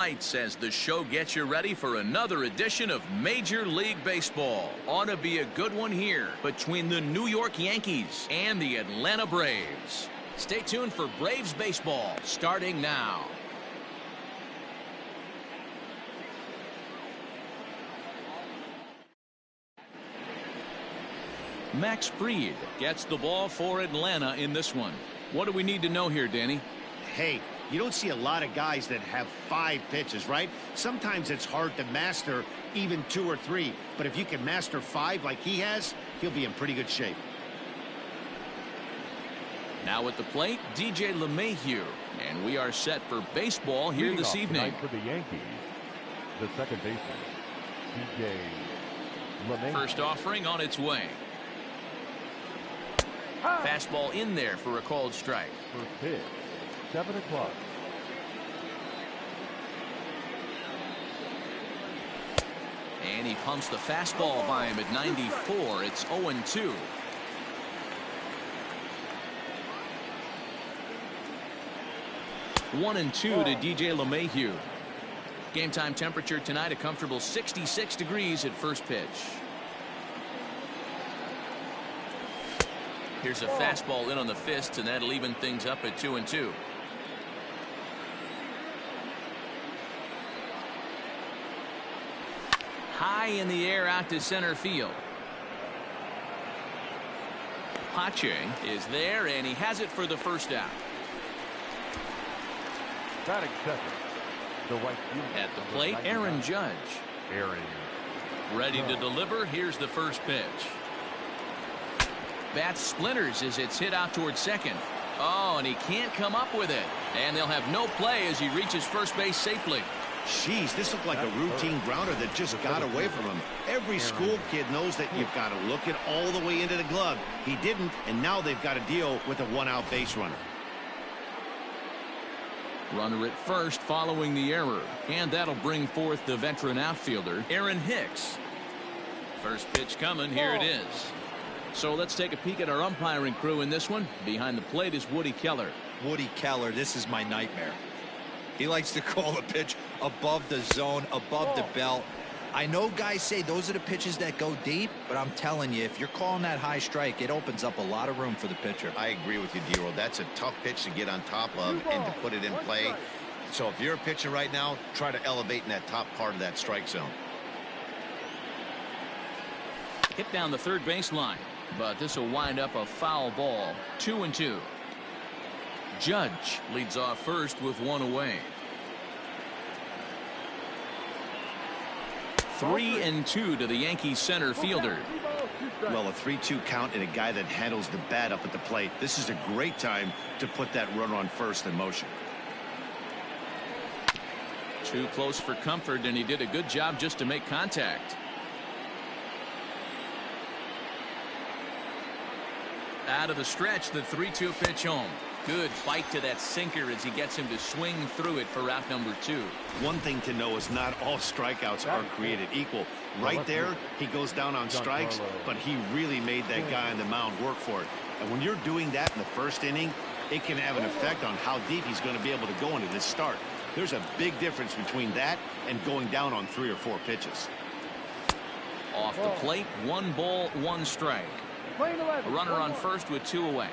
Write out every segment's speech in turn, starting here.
Lights as the show gets you ready for another edition of Major League Baseball. Ought to be a good one here between the New York Yankees and the Atlanta Braves. Stay tuned for Braves baseball starting now. Max Fried gets the ball for Atlanta in this one. What do we need to know here, Danny? Hey, you don't see a lot of guys that have 5 pitches, right? Sometimes it's hard to master even 2 or 3. But if you can master 5 like he has, he'll be in pretty good shape. Now at the plate, DJ LeMahieu. And we are set for baseball here this evening. For the Yankees, the second baseman, DJ LeMahieu. First offering on its way. Fastball in there for a called strike. First pitch, 7 o'clock. And he pumps the fastball by him at 94. It's 0-2. One and two to DJ LeMahieu. Game time temperature tonight a comfortable 66 degrees at first pitch. Here's a fastball in on the fists, and that'll even things up at 2-2. High in the air out to center field. Pache is there, and he has it for the first out. Batting second, the right fielder. At the plate, Aaron Judge. Aaron. Ready to deliver. Here's the first pitch. Bat splinters as it's hit out towards second. Oh, and he can't come up with it. And they'll have no play as he reaches first base safely. Jeez, this looked like a routine grounder that just got away from him. Every school kid knows that you've got to look it all the way into the glove. He didn't, and now they've got to deal with a one-out base runner. Runner at first following the error. And that'll bring forth the veteran outfielder, Aaron Hicks. First pitch coming. Here it is. So let's take a peek at our umpiring crew in this one. Behind the plate is Woody Keller. Woody Keller, this is my nightmare. He likes to call a pitch above the zone, above the belt. I know guys say those are the pitches that go deep, but I'm telling you, if you're calling that high strike, it opens up a lot of room for the pitcher. I agree with you, D-Roll. That's a tough pitch to get on top of and to put it in play. So if you're a pitcher right now, try to elevate in that top part of that strike zone. Hit down the third baseline, but this will wind up a foul ball. 2-2. Judge leads off first with one away. 3-2 to the Yankees center fielder. Well, a 3-2 count and a guy that handles the bat up at the plate. This is a great time to put that runner on first in motion. Too close for comfort, and he did a good job just to make contact. Out of the stretch, the 3-2 pitch home. Good bite to that sinker as he gets him to swing through it for out number 2. One thing to know is not all strikeouts are created equal. Right there, he goes down on strikes, but he really made that guy on the mound work for it. And when you're doing that in the first inning, it can have an effect on how deep he's going to be able to go into this start. There's a big difference between that and going down on 3 or 4 pitches. Off the plate, 1 ball, 1 strike. A runner on first with 2 away.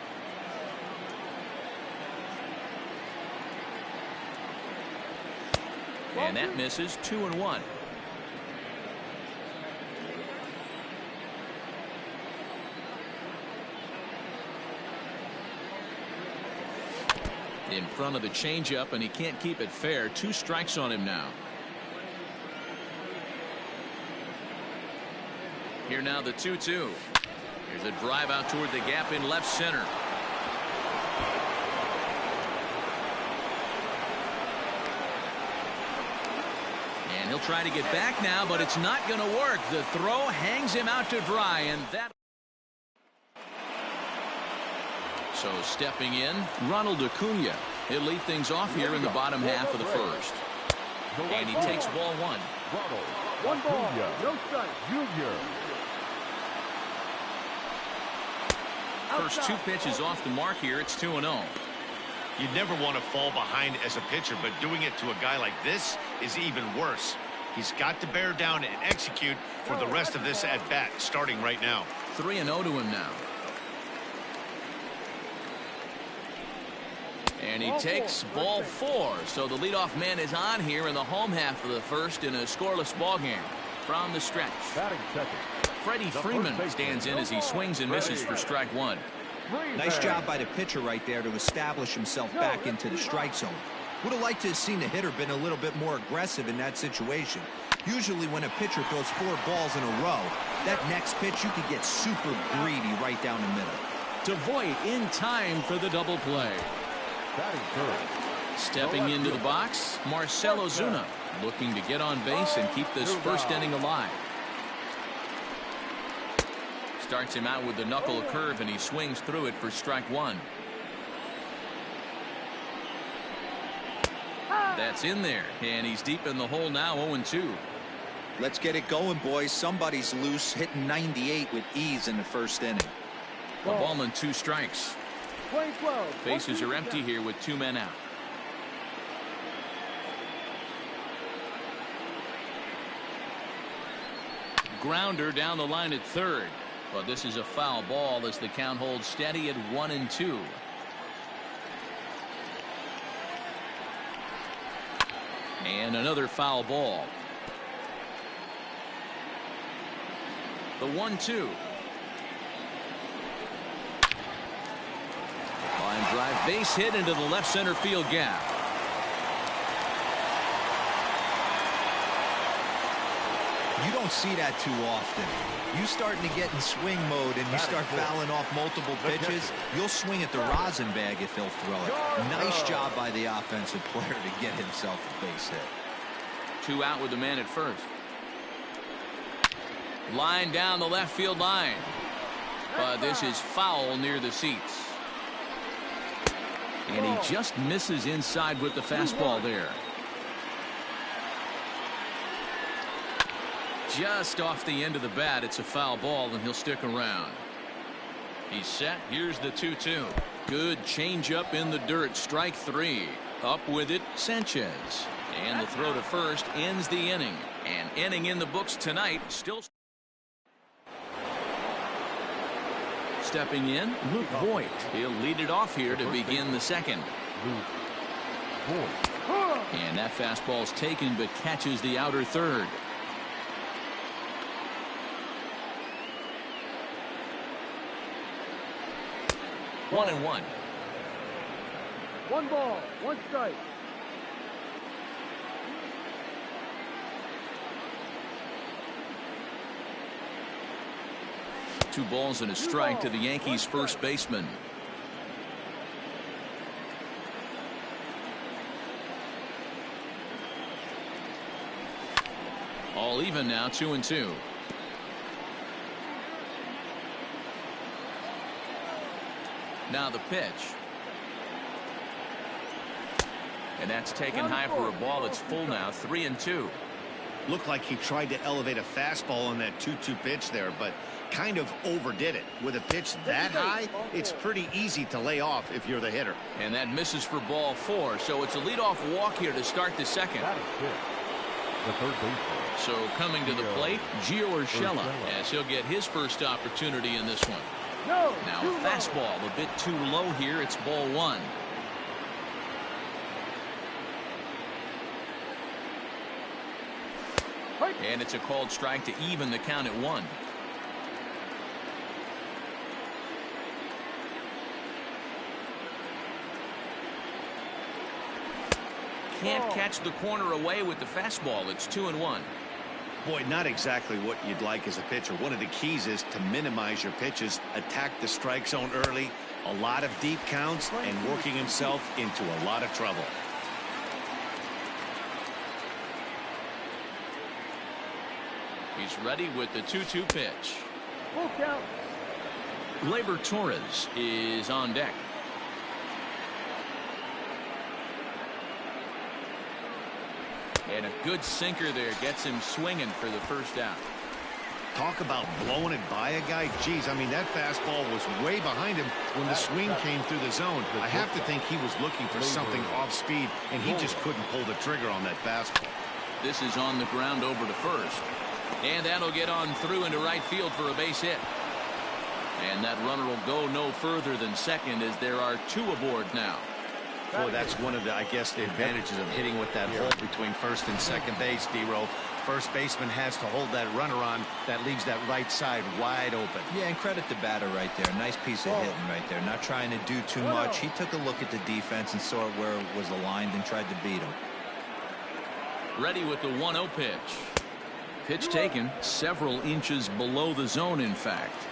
And that misses. 2-1. In front of the changeup, and he can't keep it fair. 2 strikes on him now. Here now the 2-2. Here's a drive out toward the gap in left center. And he'll try to get back now, but it's not going to work. The throw hangs him out to dry, and that. So stepping in, Ronald Acuna. He'll lead things off here in the bottom half of the first. And he takes ball 1. Ronald Acuna, no strike, Junior. First 2 pitches off the mark here. It's 2-0. You never want to fall behind as a pitcher, but doing it to a guy like this is even worse. He's got to bear down and execute for the rest of this at-bat, starting right now. 3-0 to him now. And he takes ball 4. So the leadoff man is on here in the home half of the first in a scoreless ball game. From the stretch, Batting second. Freddie Freeman stands in as he swings and misses for strike 1. Nice job by the pitcher right there to establish himself back into the strike zone. Would have liked to have seen the hitter been a little bit more aggressive in that situation. Usually when a pitcher throws 4 balls in a row, that next pitch you could get super greedy right down the middle. To Voit in time for the double play. Batting third. Stepping into the box, Marcell Ozuna looking to get on base and keep this first inning alive. Starts him out with the knuckle curve, and he swings through it for strike 1. That's in there, and he's deep in the hole now, 0-2. Let's get it going, boys. Somebody's loose, hitting 98 with ease in the first inning. A ball and 2 strikes. Bases are empty here with 2 men out. Grounder down the line at third. But this is a foul ball as the count holds steady at 1-2. And another foul ball. The 1-2. Line drive, base hit into the left center field gap. You don't see that too often. You starting to get in swing mode and you start fouling off multiple pitches, you'll swing at the rosin bag if he'll throw it. Nice job by the offensive player to get himself a base hit. 2 out with the man at first. Line down the left field line. But this is foul near the seats. And he just misses inside with the fastball there. Just off the end of the bat, it's a foul ball, and he'll stick around. He's set. Here's the 2-2. Good changeup in the dirt. Strike 3. Up with it, Sanchez. And the throw to first ends the inning. An inning in the books tonight. Still stepping in, Luke Voit. He'll lead it off here to begin the second. And that fastball's taken, but catches the outer third. 1-1. 1 ball, 1 strike. Two balls and a strike to the Yankees' first baseman. All even now, 2-2. Now the pitch. And that's taken high for a ball. It's full now, 3-2. Looked like he tried to elevate a fastball on that 2-2 pitch there, but kind of overdid it. With a pitch that high, it's pretty easy to lay off if you're the hitter. And that misses for ball 4. So it's a leadoff walk here to start the second. The third baseman. So coming to the plate, Gio Urshela, as he'll get his first opportunity in this one. Now a fastball a bit too low here. It's ball 1. And it's a called strike to even the count at 1. Can't catch the corner away with the fastball. It's 2-1. Boy, not exactly what you'd like as a pitcher. One of the keys is to minimize your pitches, attack the strike zone early, a lot of deep counts, and working himself into a lot of trouble. He's ready with the 2-2 pitch. Full count. Gleyber Torres is on deck. And a good sinker there gets him swinging for the first out. Talk about blowing it by a guy. Geez, I mean, that fastball was way behind him when the swing came through the zone. I have to think he was looking for something off speed, and he just couldn't pull the trigger on that fastball. This is on the ground over to first. And that'll get on through into right field for a base hit. And that runner will go no further than second as there are 2 aboard now. Well, that's one of the, I guess, the advantages of hitting with that hole between first and second base, D-Row. First baseman has to hold that runner on. That leaves that right side wide open. Yeah, and credit the batter right there. Nice piece of hitting right there. Not trying to do too much. He took a look at the defense and saw where it was aligned and tried to beat him. Ready with the 1-0 pitch. Pitch taken several inches below the zone, in fact.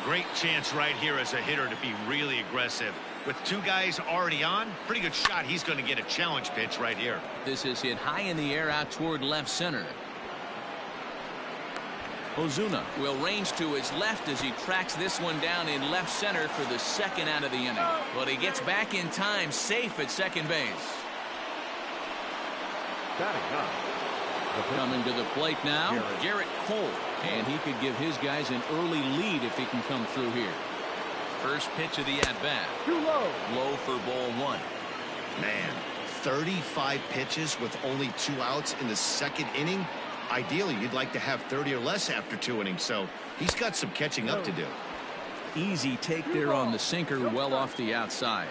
Great chance right here as a hitter to be really aggressive. With 2 guys already on, pretty good shot. He's going to get a challenge pitch right here. This is hit high in the air out toward left center. Ozuna will range to his left as he tracks this one down in left center for the second out of the inning. But he gets back in time, safe at second base. Coming to the plate now, Garrett Cole. And he could give his guys an early lead if he can come through here. First pitch of the at-bat. Too low. Low for ball 1. Man, 35 pitches with only 2 outs in the second inning. Ideally, you'd like to have 30 or less after 2 innings, so he's got some catching up to do. Easy take there on the sinker, well off the outside.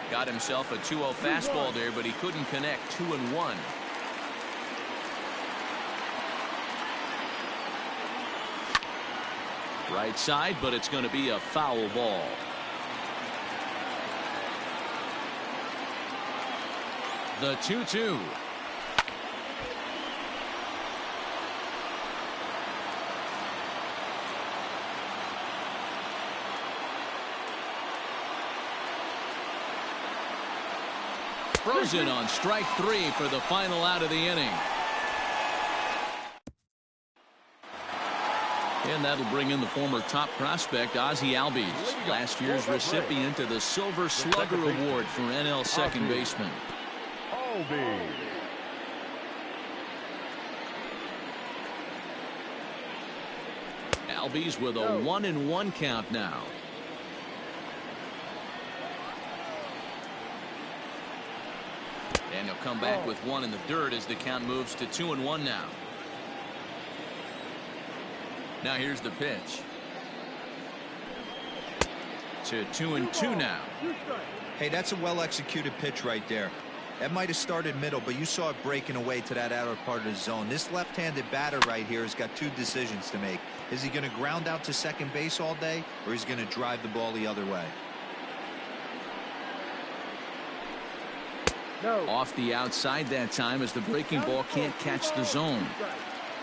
Got himself a 2-0 fastball there, but he couldn't connect. 2-1. Right side, but it's going to be a foul ball. The 2-2. Frozen on strike 3 for the final out of the inning. And that'll bring in the former top prospect, Ozzie Albies, last year's recipient of the Silver Slugger Award for NL second baseman. Albies with a 1-1 count now. And he'll come back with 1 in the dirt as the count moves to 2-1 now. Now here's the pitch. To 2-2 now. Hey, that's a well-executed pitch right there. That might have started middle, but you saw it breaking away to that outer part of the zone. This left-handed batter right here has got 2 decisions to make. Is he going to ground out to second base all day, or is he going to drive the ball the other way? No. Off the outside that time as the breaking ball can't catch the zone.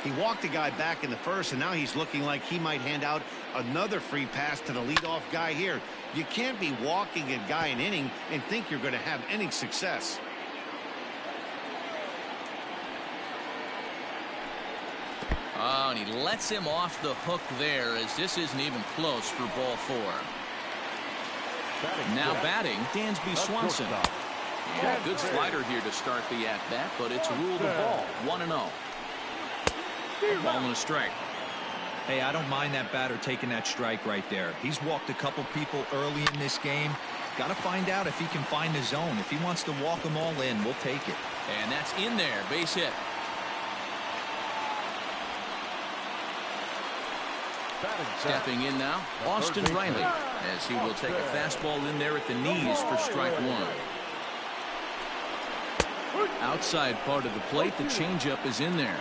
He walked a guy back in the first, and now he's looking like he might hand out another free pass to the leadoff guy here. You can't be walking a guy an inning and think you're going to have any success. Oh, and he lets him off the hook there as this isn't even close for ball 4. Now batting, Dansby Swanson. Yeah, good slider here to start the at-bat, but it's ruled a ball. 1-0. Ball and a strike. Hey, I don't mind that batter taking that strike right there. He's walked a couple people early in this game. Got to find out if he can find the zone. If he wants to walk them all in, we'll take it. And that's in there. Base hit. Stepping in now, Austin Riley, as he will take a fastball in there at the knees for strike 1. Outside part of the plate, the changeup is in there.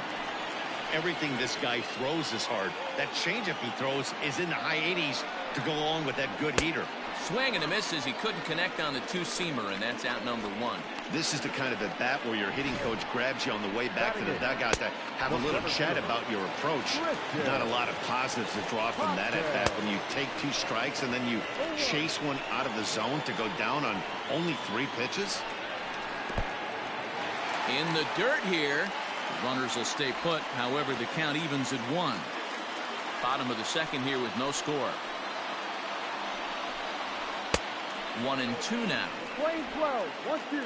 Everything this guy throws is hard. That changeup he throws is in the high 80s to go along with that good heater. Swing and a miss as he couldn't connect on the 2-seamer, and that's out number 1. This is the kind of at bat where your hitting coach grabs you on the way back to the dugout to have a little chat about your approach. Not a lot of positives to draw from that at bat when you take 2 strikes and then you chase one out of the zone to go down on only 3 pitches. In the dirt here. Runners will stay put. However, the count evens at 1. Bottom of the second here with no score. 1-2 now. Playing 12. 1-2.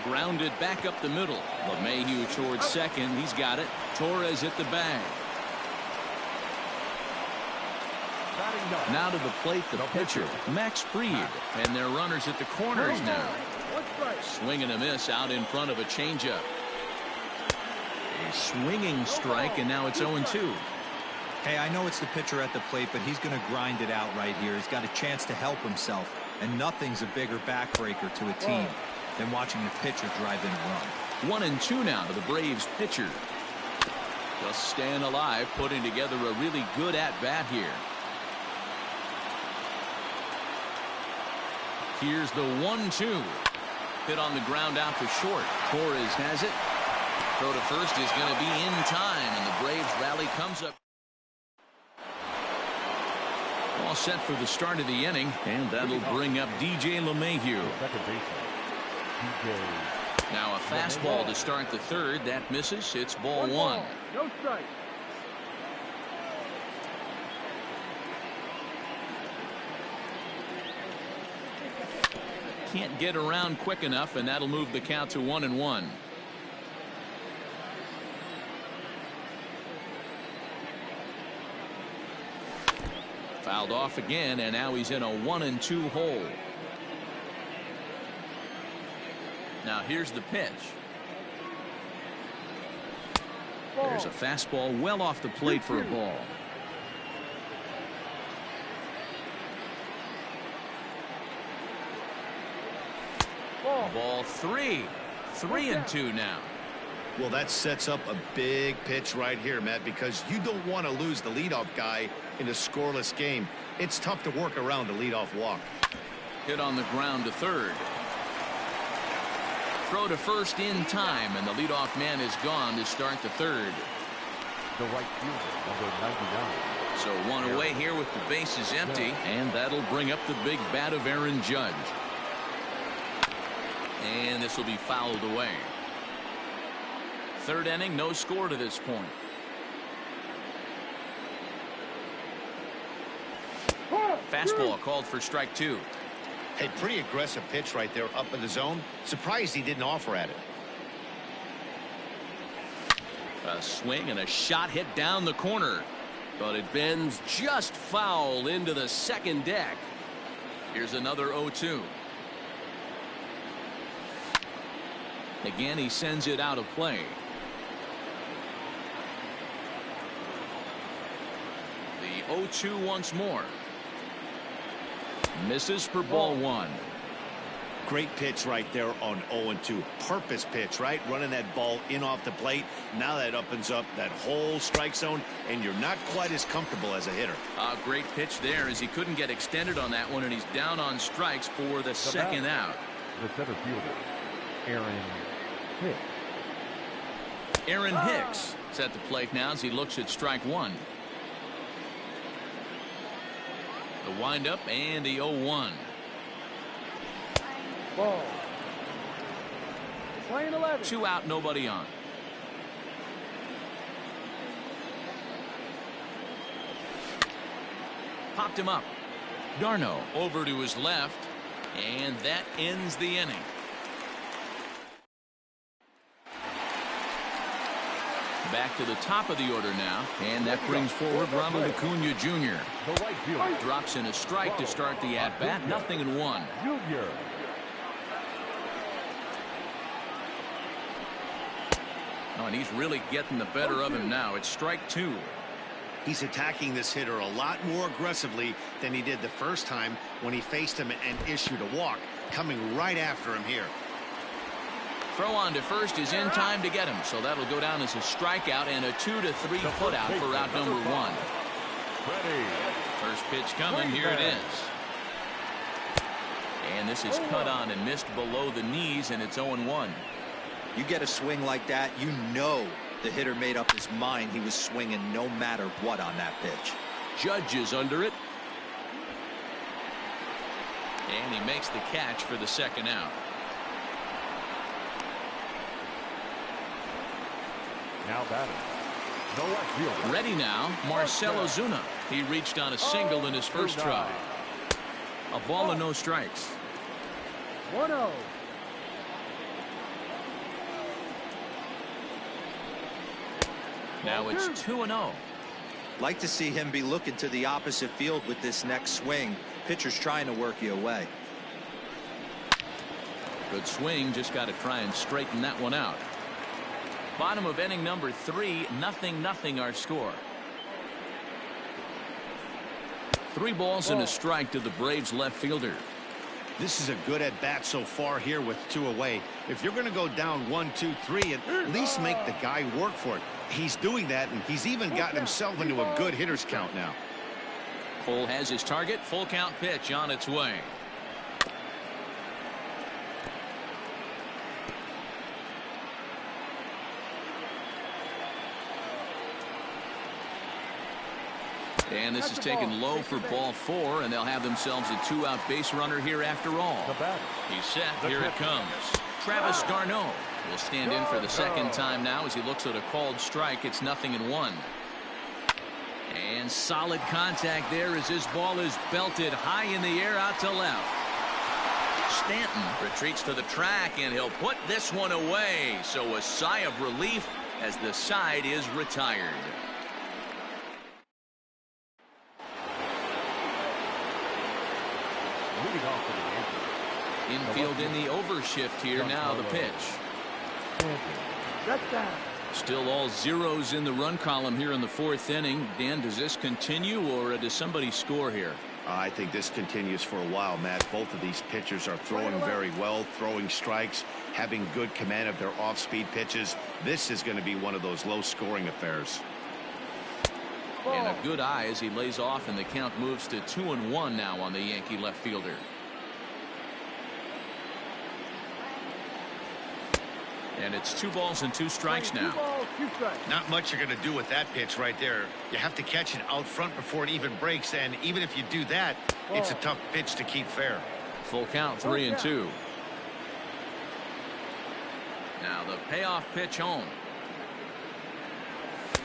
Grounded back up the middle. LeMahieu towards second. He's got it. Torres at the bag. Now to the plate, the pitcher, Max Fried. And their runners at the corners now. Swing and a miss out in front of a changeup. A swinging strike, and now it's 0-2. Hey, I know it's the pitcher at the plate, but he's going to grind it out right here. He's got a chance to help himself, and nothing's a bigger backbreaker to a team than watching the pitcher drive in a run. 1-2 now to the Braves pitcher. Just staying alive, putting together a really good at-bat here. Here's the 1-2. Hit on the ground out to short. Torres has it. Throw to first is going to be in time, and the Braves rally comes up. All set for the start of the inning, and that'll bring up DJ LeMahieu. Now a fastball to start the third. That misses. It's ball one. No strike. Can't get around quick enough, and that'll move the count to 1-1. Fouled off again, and now he's in a 1-2 hole. Now here's the pitch. There's a fastball well off the plate for a ball. Ball 3. 3-2 now. Well, that sets up a big pitch right here, Matt, because you don't want to lose the leadoff guy in a scoreless game. It's tough to work around the leadoff walk. Hit on the ground to third. Throw to first in time, and the leadoff man is gone to start the third. The right fielder, number 99. So one away here with the bases empty, and that'll bring up the big bat of Aaron Judge. And this will be fouled away. Third inning, no score to this point. Fastball called for strike two. Hey, pretty aggressive pitch right there up in the zone. Surprised he didn't offer at it. A swing and a shot hit down the corner, but it bends just foul into the second deck. Here's another 0-2. Again, he sends it out of play. The 0-2 once more. Misses for ball one. Great pitch right there on 0-2. Purpose pitch, right? Running that ball in off the plate. Now that opens up that whole strike zone, and you're not quite as comfortable as a hitter. A great pitch there as he couldn't get extended on that one, and he's down on strikes for the second out. The center fielder, Aaron Hicks. Aaron Hicks is at the plate now as he looks at strike one. The windup and the 0-1. Ball. Playing 11. 2 out, nobody on. Popped him up. Darno over to his left, and that ends the inning. Back to the top of the order now, and that brings forward Ronald Acuna Jr. The right fielder, Drops in a strike to start the at-bat. 0-1. Junior. Oh, and he's really getting the better of him now. It's strike two. He's attacking this hitter a lot more aggressively than he did the first time when he faced him and issued a walk. Coming right after him here. Throw on to first is in time to get him, so that'll go down as a strikeout and a 2-3 putout for out number one. Ready. First pitch coming. Here it is. And this is cut on and missed below the knees, and it's 0-1. You get a swing like that, you know the hitter made up his mind he was swinging no matter what on that pitch. Judge is under it. And he makes the catch for the second out. Now batting. The right fielder. Ready now, Marcell Ozuna. He reached on a single in his first try. A ball and no strikes. 1-0. Now it's 2-0. Like to see him be looking to the opposite field with this next swing. Pitcher's trying to work you away. Good swing, just got to try and straighten that one out. Bottom of inning number 3, 0-0 our score. 3 balls and a strike to the Braves left fielder. This is a good at bat so far here with 2 away. If you're going to go down 1, 2, 3, at least make the guy work for it. He's doing that, and he's even gotten himself into a good hitter's count now. Cole has his target. Full count pitch on its way. And this is taken low for ball 4, and they'll have themselves a 2-out base runner here after all. He's set. Here it comes. Travis Garneau will stand in for the second time now as he looks at a called strike. It's 0-1. And solid contact there as this ball is belted high in the air out to left. Stanton retreats to the track, and he'll put this one away. So a sigh of relief as the side is retired. Infield in the overshift here. Now the pitch. Still all zeros in the run column here in the 4th inning. Dan, does this continue, or does somebody score here? I think this continues for a while, Matt. Both of these pitchers are throwing very well, throwing strikes, having good command of their off-speed pitches. This is going to be one of those low-scoring affairs. And a good eye as he lays off, and the count moves to 2-1 now on the Yankee left fielder. And it's 2 balls and 2 strikes now. Not much you're going to do with that pitch right there. You have to catch it out front before it even breaks, and even if you do that, it's a tough pitch to keep fair. Full count, 3-2. Now the payoff pitch home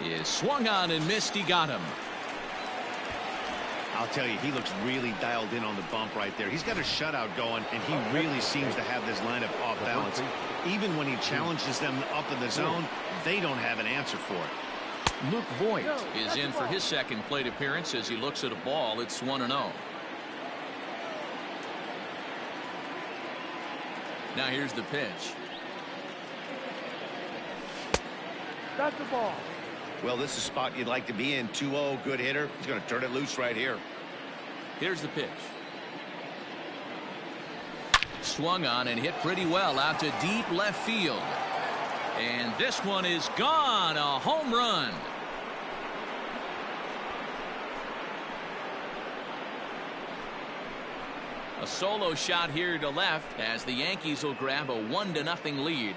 is swung on and missed. He got him. I'll tell you, he looks really dialed in on the bump right there. He's got a shutout going, and he really seems to have this lineup off balance. Even when he challenges them up in the zone, they don't have an answer for it. Luke Voigt is in for his second plate appearance as he looks at a ball. It's 1-0. Now here's the pitch. That's the ball. Well, this is a spot you'd like to be in. 2-0, good hitter. He's going to turn it loose right here. Here's the pitch. Swung on and hit pretty well out to deep left field. And this one is gone. A home run. A solo shot here to left as the Yankees will grab a 1-0 lead.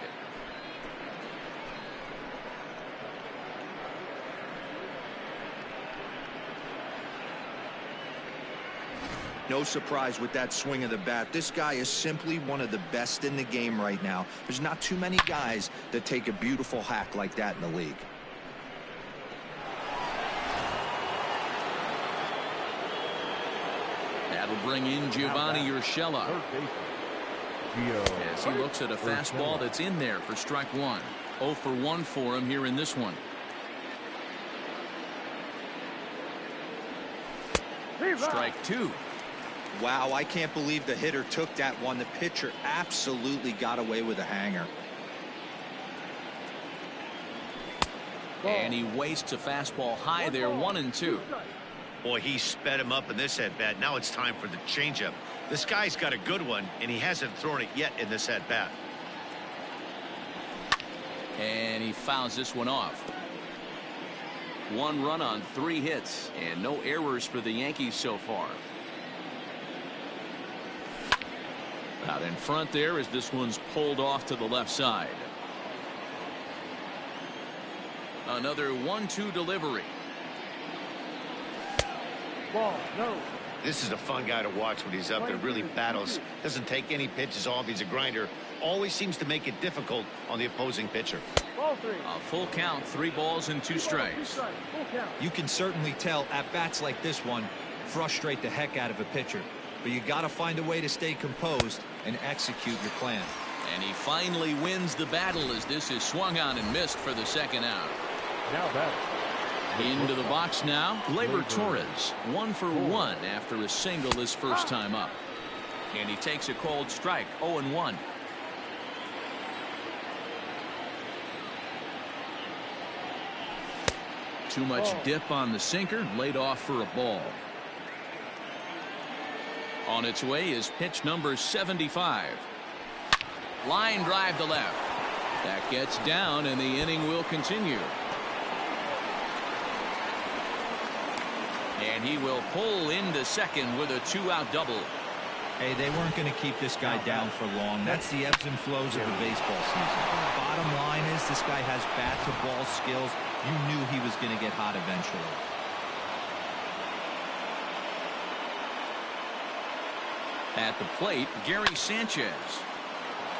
No surprise with that swing of the bat. This guy is simply one of the best in the game right now. There's not too many guys that take a beautiful hack like that in the league. That'll bring in Giovanni Urshela as he looks at a fastball that's in there for strike 1. 0 for 1 for him here in this one. Strike 2. Wow, I can't believe the hitter took that one. The pitcher absolutely got away with a hanger. And he wastes a fastball high there. 1-2. Boy, he sped him up in this at-bat. Now it's time for the changeup. This guy's got a good one, and he hasn't thrown it yet in this at-bat. And he fouls this one off. 1 run on 3 hits, and no errors for the Yankees so far. Out in front there as this one's pulled off to the left side. Another 1-2 delivery. Ball, no. This is a fun guy to watch when he's up there. Really battles. Doesn't take any pitches off. He's a grinder. Always seems to make it difficult on the opposing pitcher. Ball 3. A full count, 3 balls and 2 strikes. Full count. You can certainly tell at bats like this one frustrate the heck out of a pitcher. But you got to find a way to stay composed and execute your plan. And he finally wins the battle as this is swung on and missed for the second out. Now batting. Into the box now, Gleyber Torres, 1 for 1 after a single his first time up. And he takes a cold strike, 0-1. Too much dip on the sinker, laid off for a ball. On its way is pitch number 75. Line drive to left. That gets down, and the inning will continue. And he will pull into second with a 2-out double. Hey, they weren't going to keep this guy down for long. That's the ebbs and flows of the baseball season. Bottom line is this guy has bat-to-ball skills. You knew he was going to get hot eventually. At the plate, Gary Sanchez.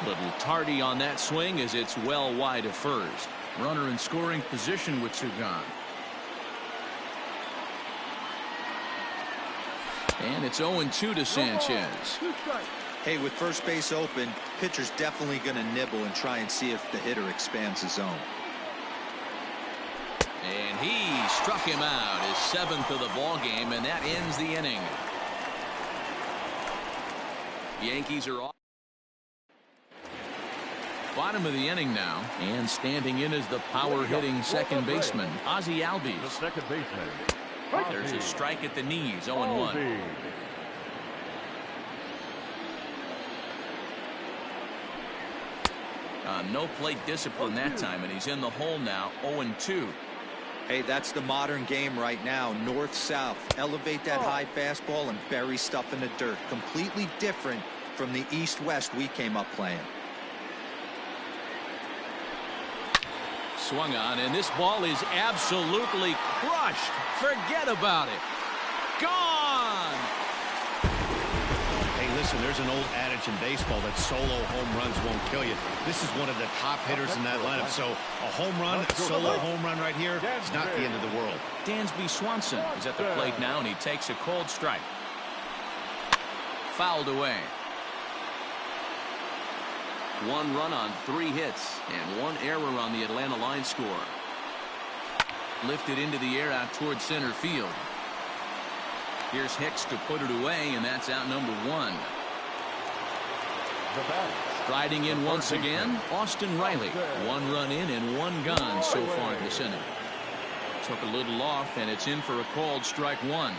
Little tardy on that swing as it's well wide of first. Runner in scoring position with two gone. And it's 0-2 to Sanchez. Hey, with first base open, pitcher's definitely going to nibble and try and see if the hitter expands the zone. And he struck him out, his 7th of the ball game, and that ends the inning. Yankees are off. Bottom of the inning now, and standing in is the power-hitting second baseman, Ozzie The Albies. second baseman. There's a strike at the knees, 0-1. No plate discipline that time, and he's in the hole now, 0-2. Hey, that's the modern game right now. North-south. Elevate that high fastball and bury stuff in the dirt. Completely different from the east-west we came up playing. Swung on, and this ball is absolutely crushed. Forget about it. Gone! Hey, listen, there's an old adage in baseball that solo home runs won't kill you. This is one of the top hitters in that lineup. So a home run, a solo home run right here, it's not the end of the world. Dansby Swanson is at the plate now, and he takes a cold strike. Fouled away. 1 run on 3 hits and 1 error on the Atlanta line score. Lifted into the air out towards center field. Here's Hicks to put it away, and that's out number 1. Striding in once again, Austin Riley. 1 run in and 1 gone so far this inning. Took a little off, and it's in for a called strike 1.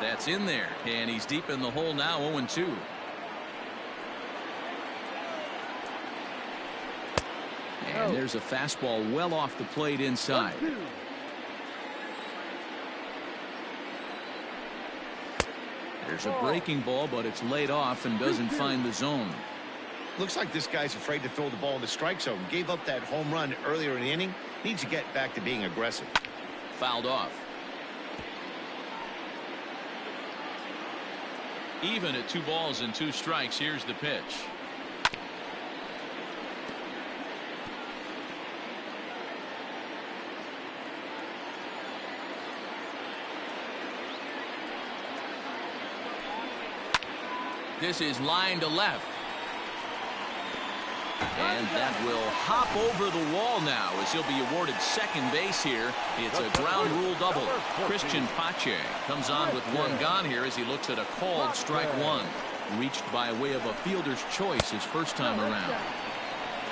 That's in there, and he's deep in the hole now, 0-2. And there's a fastball well off the plate inside. There's a breaking ball, but it's laid off and doesn't find the zone. Looks like this guy's afraid to throw the ball in the strike zone. Gave up that home run earlier in the inning. Needs to get back to being aggressive. Fouled off. Even at 2 balls and 2 strikes, here's the pitch. This is line to left. And that will hop over the wall now as he'll be awarded second base here. It's a ground rule double. Christian Pache comes on with 1 gone here as he looks at a called strike 1. Reached by way of a fielder's choice his first time around.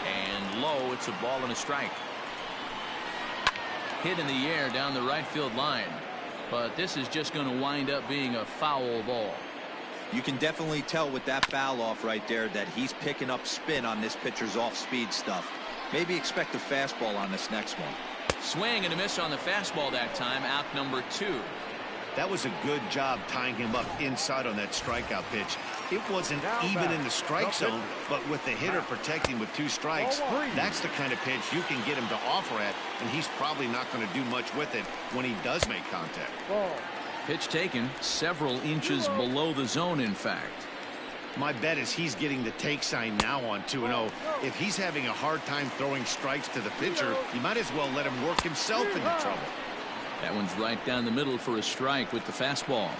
And low, it's a ball and a strike. Hit in the air down the right field line. But this is just going to wind up being a foul ball. You can definitely tell with that foul off right there that he's picking up spin on this pitcher's off-speed stuff. Maybe expect a fastball on this next one. Swing and a miss on the fastball that time, out number 2. That was a good job tying him up inside on that strikeout pitch. It wasn't even in the strike zone, but with the hitter protecting with 2 strikes, that's the kind of pitch you can get him to offer at, and he's probably not going to do much with it when he does make contact. Pitch taken several inches below the zone, in fact. My bet is he's getting the take sign now on 2-0. If he's having a hard time throwing strikes to the pitcher, you might as well let him work himself into trouble. That one's right down the middle for a strike with the fastball.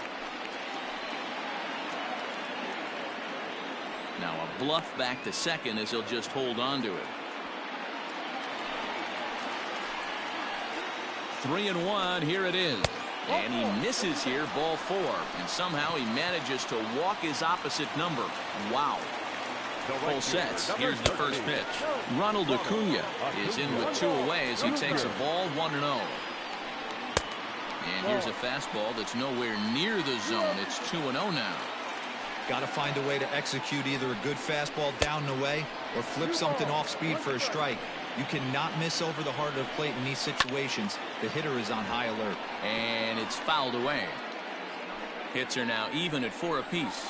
Now a bluff back to second as he'll just hold on to it. 3-1. Here it is. And he misses here, ball 4. And somehow he manages to walk his opposite number. Wow. Full sets. Here's the first pitch. Ronald Acuna is in with 2 away as he takes a ball 1-0. And here's a fastball that's nowhere near the zone. It's 2-0 now. Got to find a way to execute either a good fastball down and away or flip something off speed for a strike. You cannot miss over the heart of the plate in these situations. The hitter is on high alert. And it's fouled away. Hits are now even at 4 apiece.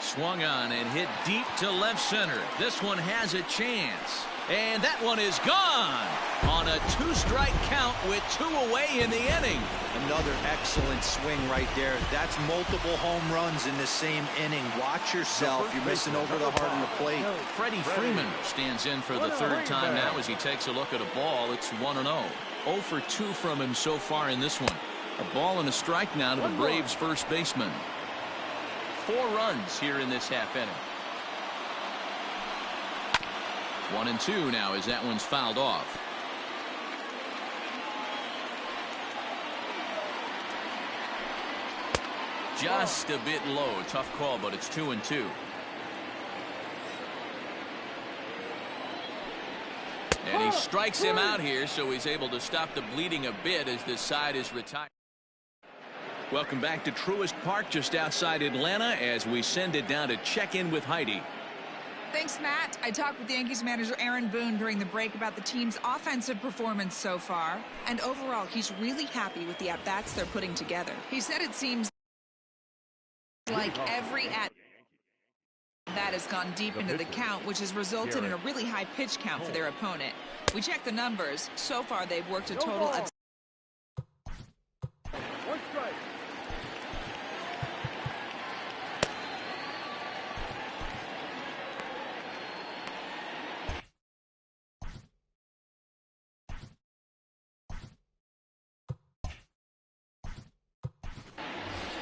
Swung on and hit deep to left center. This one has a chance. And that one is gone on a 2-strike count with 2 away in the inning. Another excellent swing right there. That's multiple home runs in the same inning. Watch yourself. You're missing over the heart of the plate. Freddie Freeman stands in for the 3rd time now as he takes a look at a ball. It's 1-0. 0 for 2 from him so far in this one. A ball and a strike now to the Braves first baseman. 4 runs here in this half inning. 1-2 now as that one's fouled off. Just a bit low. Tough call, but it's 2-2. And he strikes him out here, so he's able to stop the bleeding a bit as this side is retired. Welcome back to Truist Park just outside Atlanta as we send it down to check in with Heidi. Thanks, Matt. I talked with the Yankees manager Aaron Boone during the break about the team's offensive performance so far. And overall, he's really happy with the at-bats they're putting together. He said it seems like every at-bat has gone deep into the count, which has resulted in a really high pitch count for their opponent. We checked the numbers. So far, they've worked a total of 1 strike.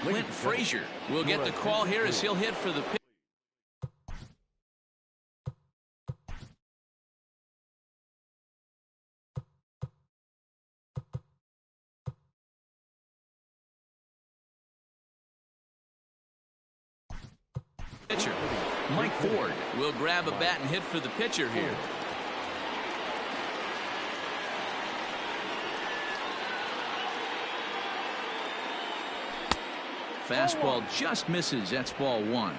Clint Frazier will get the call here as he'll hit for the pitch. Pitcher Mike Ford will grab a bat and hit for the pitcher here. Fastball just misses. That's ball 1.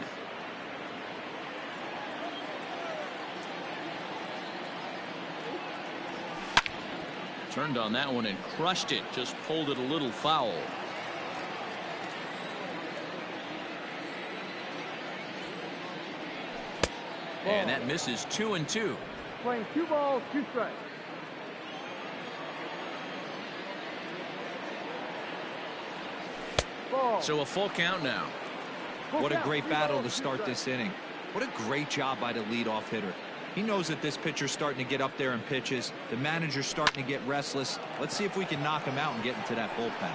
Turned on that one and crushed it. Just pulled it a little foul. And that misses. 2-2. Playing 2 balls, 2 strikes. So a full count now. What a great battle to start this inning. What a great job by the leadoff hitter. He knows that this pitcher's starting to get up there in pitches. The manager's starting to get restless. Let's see if we can knock him out and get into that bullpen.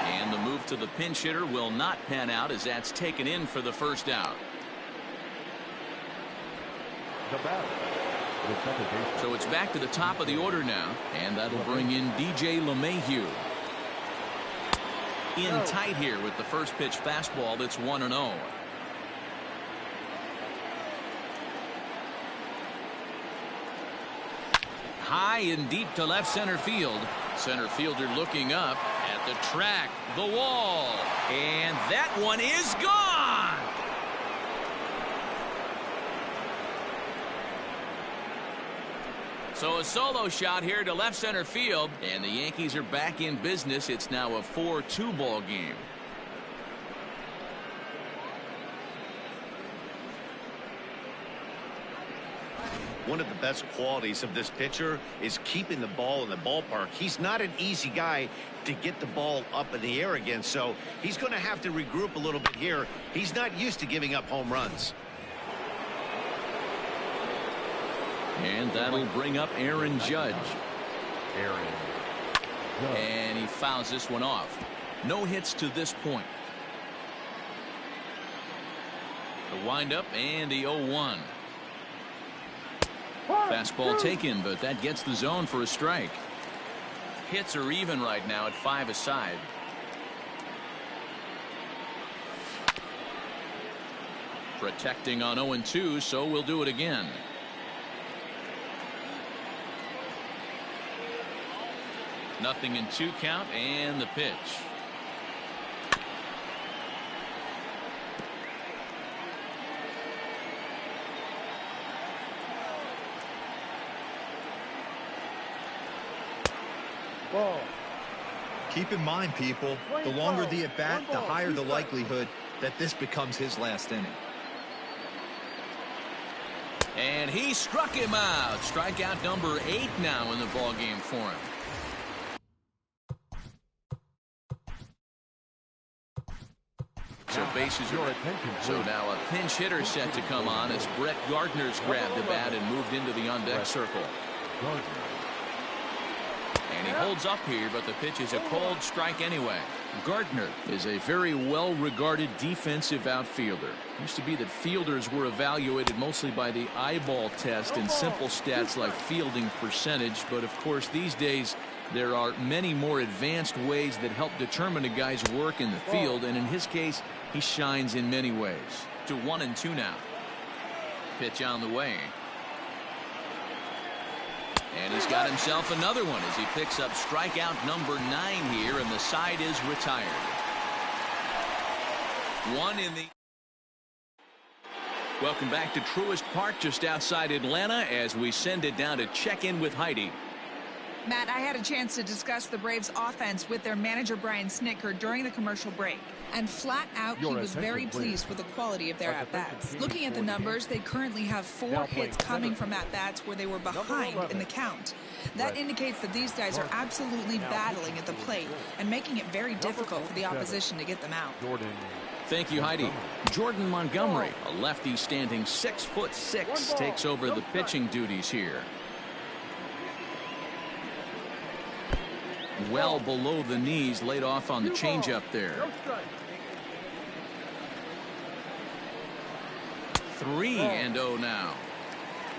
And the move to the pinch hitter will not pan out as that's taken in for the first out. So it's back to the top of the order now, and that'll bring in DJ LeMahieu. In tight here with the first pitch fastball that's 1-0. High and deep to left center field. Center fielder looking up at the track, the wall, and that one is gone. So a solo shot here to left center field, and the Yankees are back in business. It's now a 4-2 ball game. One of the best qualities of this pitcher is keeping the ball in the ballpark. He's not an easy guy to get the ball up in the air again, so he's going to have to regroup a little bit here. He's not used to giving up home runs. And that'll bring up Aaron Judge. Aaron. And he fouls this one off. No hits to this point. The windup and the 0-1. Fastball taken, but that gets the zone for a strike. Hits are even right now at 5 aside. Protecting on 0-2, so we'll do it again. Nothing in 2 count, and the pitch. Ball. Keep in mind, people, the longer the at-bat, the higher the likelihood that this becomes his last inning. And he struck him out. Strikeout number 8 now in the ballgame for him. So bases are so now a pinch hitter set to come on as Brett Gardner's grabbed the bat and moved into the on-deck circle. And he holds up here, but the pitch is a cold strike anyway. Gardner is a very well-regarded defensive outfielder. Used to be that fielders were evaluated mostly by the eyeball test and simple stats like fielding percentage. But of course, these days, there are many more advanced ways that help determine a guy's work in the field. And in his case, he shines in many ways. To 1-2 now. Pitch on the way. And he's got himself another one as he picks up strikeout number 9 here, and the side is retired. One in the... Welcome back to Truist Park just outside Atlanta as we send it down to check in with Heidi. Matt, I had a chance to discuss the Braves offense with their manager Brian Snitker during the commercial break. And flat out, he was very pleased with the quality of their at-bats. Looking at the numbers, they currently have 4 hits coming from at-bats where they were behind in the count. That indicates that these guys are absolutely battling at the plate and making it very difficult for the opposition to get them out. Thank you, Heidi. Jordan Montgomery, a lefty standing 6'6", takes over the pitching duties here. Well below the knees, laid off on the changeup there. 3-0 now.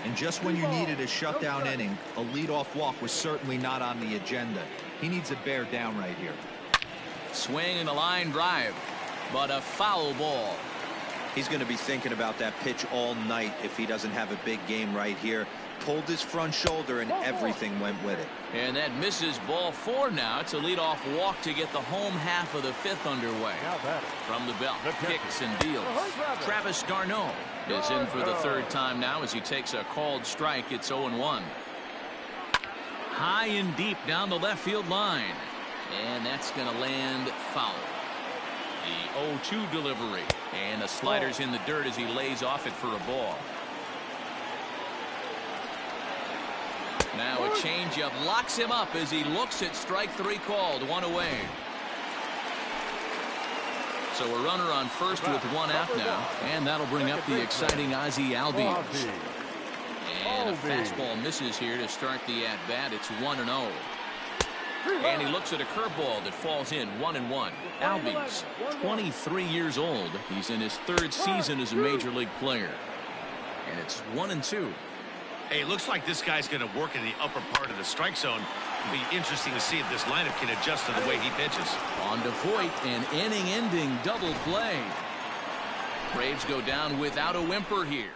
And just when you needed a shutdown inning, a leadoff walk was certainly not on the agenda. He needs to bear down right here. Swing and a line drive, but a foul ball. He's going to be thinking about that pitch all night if he doesn't have a big game right here. Pulled his front shoulder and everything went with it. And that misses ball 4 now. It's a leadoff walk to get the home half of the 5th underway. From the belt, kicks and deals. Travis d'Arnaud is in for the 3rd time now as he takes a called strike. It's 0-1. High and deep down the left field line. And that's going to land foul. The 0-2 delivery. And the slider's in the dirt as he lays off it for a ball. Now a changeup locks him up as he looks at strike 3 called. 1 away. So a runner on first with 1 out now. And that'll bring up the exciting Ozzie Albies. And a fastball misses here to start the at-bat. It's 1-0. And he looks at a curveball that falls in. 1-1. Albies, 23 years old. He's in his 3rd season as a major league player. And it's 1-2. Hey, it looks like this guy's going to work in the upper part of the strike zone. It'll be interesting to see if this lineup can adjust to the way he pitches. On to Voit, an inning-ending double play. Braves go down without a whimper here.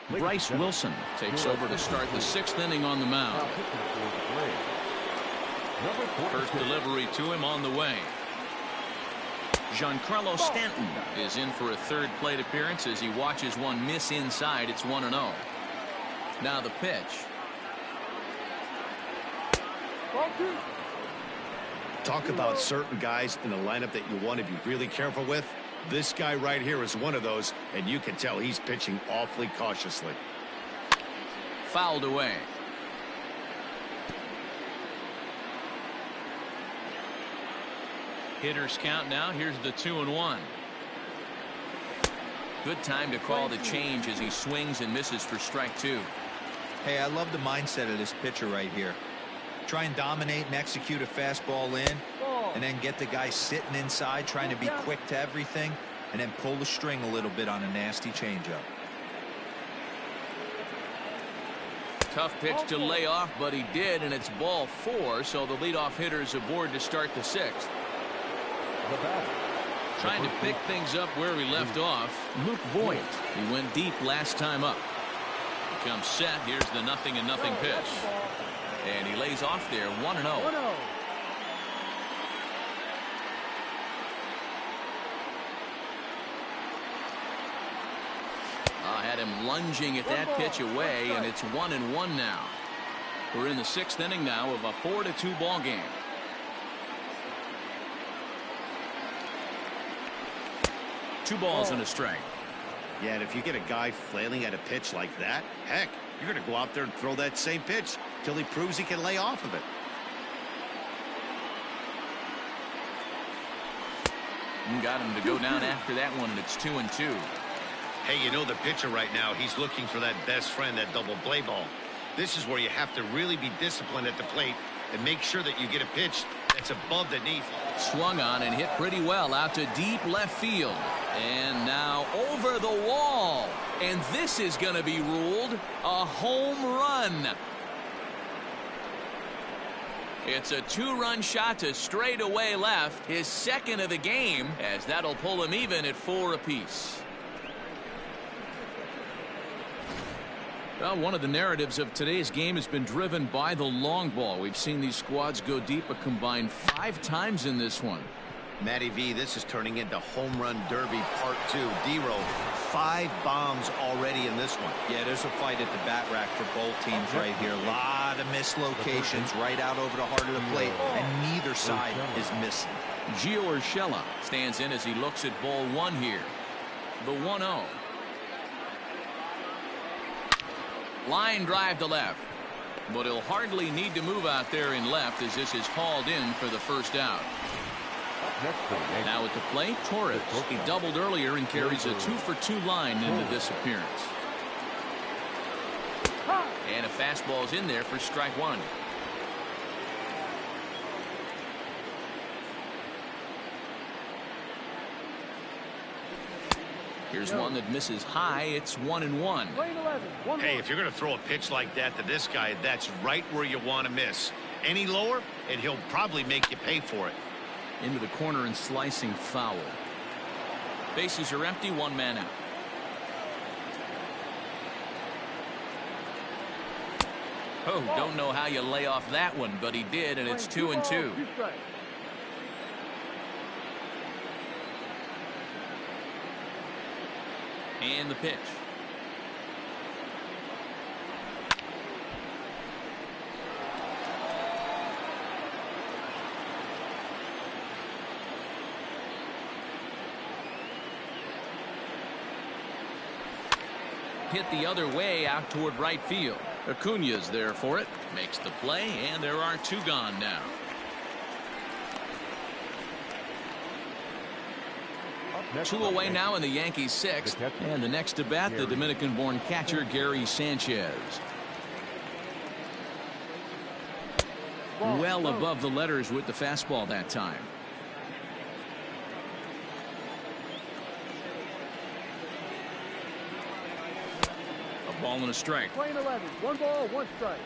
Bryce Wilson takes over to start the 6th inning on the mound. First delivery to him on the way. Giancarlo Stanton is in for a 3rd plate appearance as he watches one miss inside. It's 1-0. Now the pitch. Talk about certain guys in the lineup that you want to be really careful with. This guy right here is one of those, and you can tell he's pitching awfully cautiously. Fouled away. Hitters count now. Here's the 2-1. Good time to call the change as he swings and misses for strike 2. Hey, I love the mindset of this pitcher right here. Try and dominate and execute a fastball in, and then get the guy sitting inside trying to be quick to everything, and then pull the string a little bit on a nasty changeup. Tough pitch to lay off, but he did, and it's ball 4, so the leadoff hitter is aboard to start the 6th. Trying to pick things up where he left off, Luke Voigt. He went deep last time up. He comes set. Here's the 0-0 pitch. And he lays off there, 1-0. Had him lunging at that pitch away, and it's 1-1 now. We're in the 6th inning now of a 4-2 ball game. Two balls and a strike. Yeah, and if you get a guy flailing at a pitch like that, heck, you're going to go out there and throw that same pitch till he proves he can lay off of it. Got him to go down after that one, and it's 2-2. Hey, you know the pitcher right now, he's looking for that best friend, that double play ball. This is where you have to really be disciplined at the plate and make sure that you get a pitch that's above the knee. Swung on and hit pretty well out to deep left field. And now over the wall. And this is going to be ruled a home run. It's a 2-run shot to straightaway left, his 2nd of the game, as that'll pull him even at 4 apiece. Well, one of the narratives of today's game has been driven by the long ball. We've seen these squads go deep a combined 5 times in this one. Matty V, this is turning into home run derby part 2. D-Row, 5 bombs already in this one. Yeah, there's a fight at the bat rack for both teams right here. A lot of mislocations right out over the heart of the plate, and neither side is missing. Gio Urshela stands in as he looks at ball 1 here. The 1-0. Line drive to left, but he'll hardly need to move out there in left as this is hauled in for the first out. Now at the plate, Torres. He doubled earlier and carries a 2-for-2 line into this appearance. And a fastball's in there for strike 1. Here's one that misses high. It's 1-1. Hey, if you're going to throw a pitch like that to this guy, that's right where you want to miss. Any lower, and he'll probably make you pay for it. Into the corner and slicing foul. Bases are empty, 1 man out. Oh, don't know how you lay off that one, but he did, and it's 2-2. And the pitch. Hit the other way out toward right field. Acuna's there for it. Makes the play, and there are 2 gone now. Two away now in the Yankees 6th, and the next to bat, the Dominican-born catcher Gary Sanchez. Well above the letters with the fastball that time. A ball and a strike. Playing 11, 1 ball, 1 strike.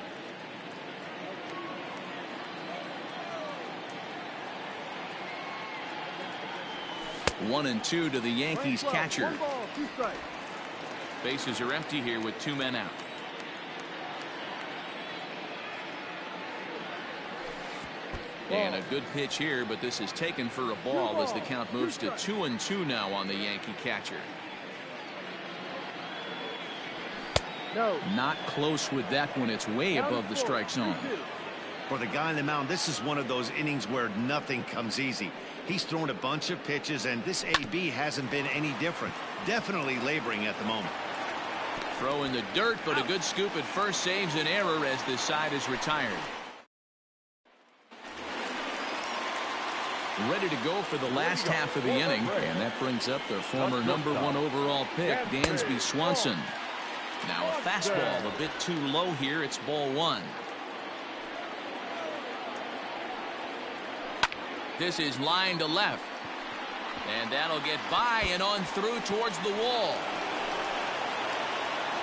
One and 2 to the Yankees catcher. 1 ball, 2 strikes. Bases are empty here with 2 men out. And a good pitch here, but this is taken for a ball as the count moves to 2-2 now on the Yankee catcher. No. Not close with that one. It's way above the strike zone. For the guy on the mound, this is one of those innings where nothing comes easy. He's thrown a bunch of pitches, and this AB hasn't been any different. Definitely laboring at the moment. Throw in the dirt, but a good scoop at first saves an error as this side is retired. Ready to go for the last half of the inning, and that brings up their former #1 overall pick, Dansby Swanson. Now a fastball a bit too low here. It's ball 1. This is line to left, and that'll get by and on through towards the wall.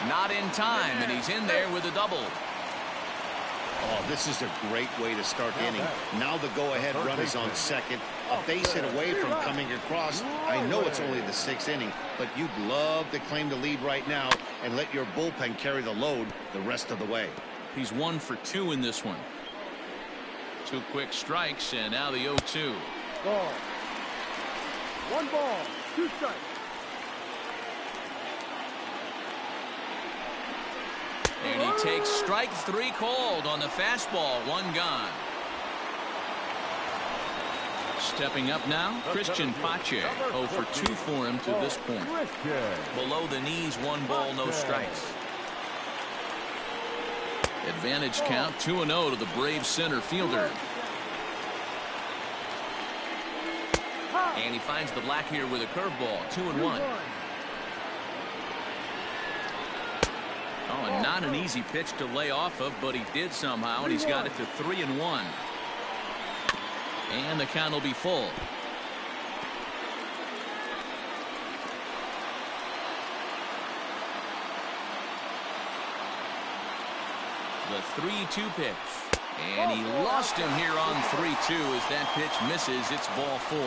Not in time, and he's in there with a double. Oh, this is a great way to start the inning. Now the go-ahead run is on second. A base hit away from coming across. I know it's only the 6th inning, but you'd love to claim the lead right now and let your bullpen carry the load the rest of the way. He's 1 for 2 in this one. 2 quick strikes, and now the 0-2. Ball. 1 ball, 2 strikes. And he takes strike 3 called on the fastball. 1 gone. Stepping up now, Christian Pache. 0 for 2 for him to this point. Below the knees, 1 ball, no strikes. Advantage count 2-0 to the Braves center fielder. And he finds the black here with a curveball. 2-1. Oh, and not an easy pitch to lay off of, but he did somehow, and he's got it to 3-1. And the count will be full. The 3-2 pitch. And he lost him here on 3-2 as that pitch misses. It's ball 4.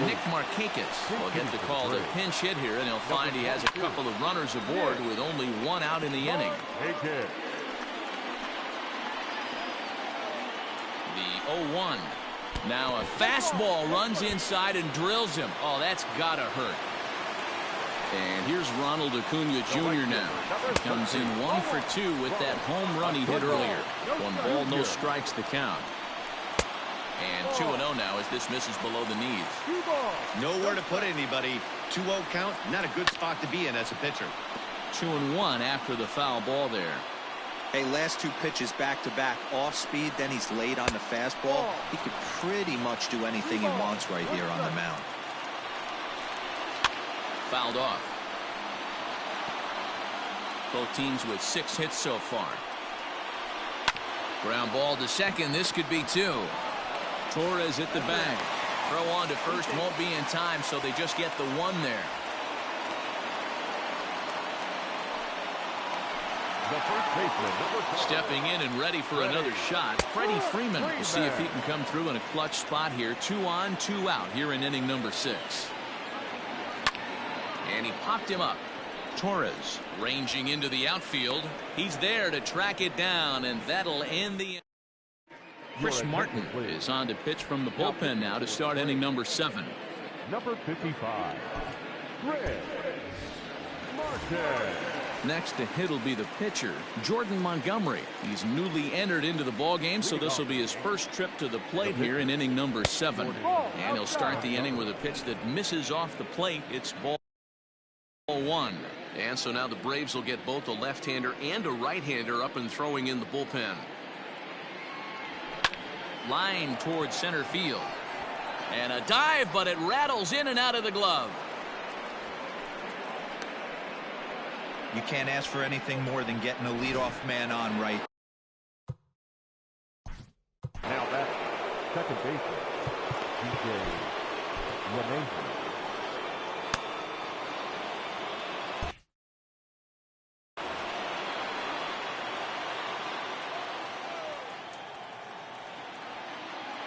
Nick Markakis will get the call to pinch hit here, and he'll find he has a couple of runners aboard with only 1 out in the inning. The 0-1. Now a fastball runs inside and drills him. Oh, that's gotta hurt. And here's Ronald Acuna Jr. now. Comes in 1 for 2 with that home run he hit earlier. 1 ball, no strikes the count. And 2-0 now as this misses below the knees. Nowhere to put anybody. 2-0 count, not a good spot to be in as a pitcher. 2-1 after the foul ball there. Hey, last 2 pitches back-to-back off speed, then he's late on the fastball. He could pretty much do anything he wants right here on the mound. Fouled off. Both teams with 6 hits so far. Ground ball to second. This could be 2. Torres at the bag. Throw on to first won't be in time, so they just get the 1 there. Stepping in and ready for another shot, Freddie Freeman. We'll see if he can come through in a clutch spot here. 2 on, 2 out here in inning number 6. And he popped him up. Torres ranging into the outfield. He's there to track it down, and that'll end the. Chris Martin is on to pitch from the bullpen now to start inning number 7. Number 55, Chris Martin. Next to hit will be the pitcher, Jordan Montgomery. He's newly entered into the ballgame, so this will be his first trip to the plate here in inning number 7. And he'll start the inning with a pitch that misses off the plate. It's ball 1. And so now the Braves will get both a left-hander and a right-hander up and throwing in the bullpen. Line towards center field. And a dive, but it rattles in and out of the glove. You can't ask for anything more than getting a leadoff man on right. Now that's second baseman, DJ LeMahieu.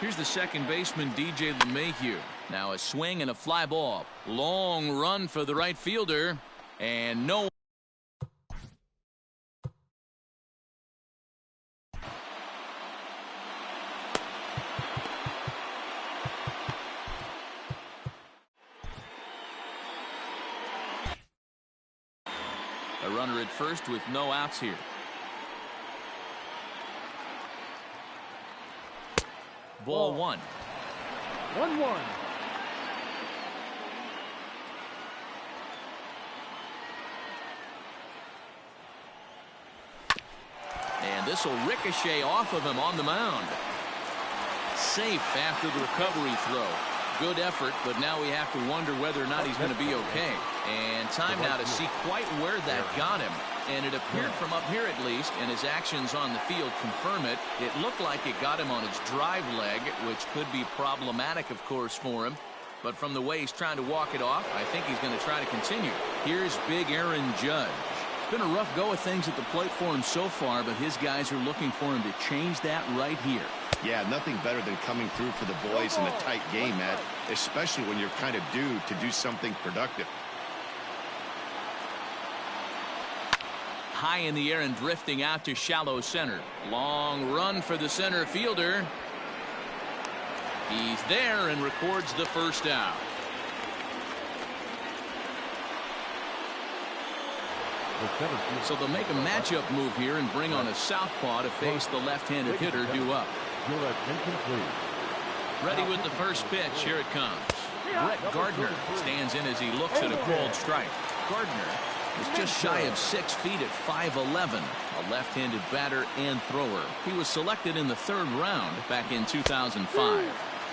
Here's the second baseman, DJ LeMahieu. Now a swing and a fly ball. Long run for the right fielder. And no. A runner at first with no outs here. Ball 1. 1-1. And this will ricochet off of him on the mound. Safe after the recovery throw. Good effort, but now we have to wonder whether or not he's going to be okay. And time now to see quite where that got him. And it appeared from up here at least, and his actions on the field confirm it. It looked like it got him on his drive leg, which could be problematic, of course, for him. But from the way he's trying to walk it off, I think he's going to try to continue. Here's big Aaron Judge. Been a rough go of things at the plate for him so far, but his guys are looking for him to change that right here. Yeah, nothing better than coming through for the boys in a tight game, Matt, especially when you're kind of due to do something productive. High in the air and drifting out to shallow center. Long run for the center fielder. He's there and records the first out. So they'll make a matchup move here and bring on a southpaw to face the left-handed hitter due up. Ready with the first pitch. Here it comes. Brett Gardner stands in as he looks at a called strike. Gardner is just shy of 6 feet at 5'11", a left-handed batter and thrower. He was selected in the 3rd round back in 2005.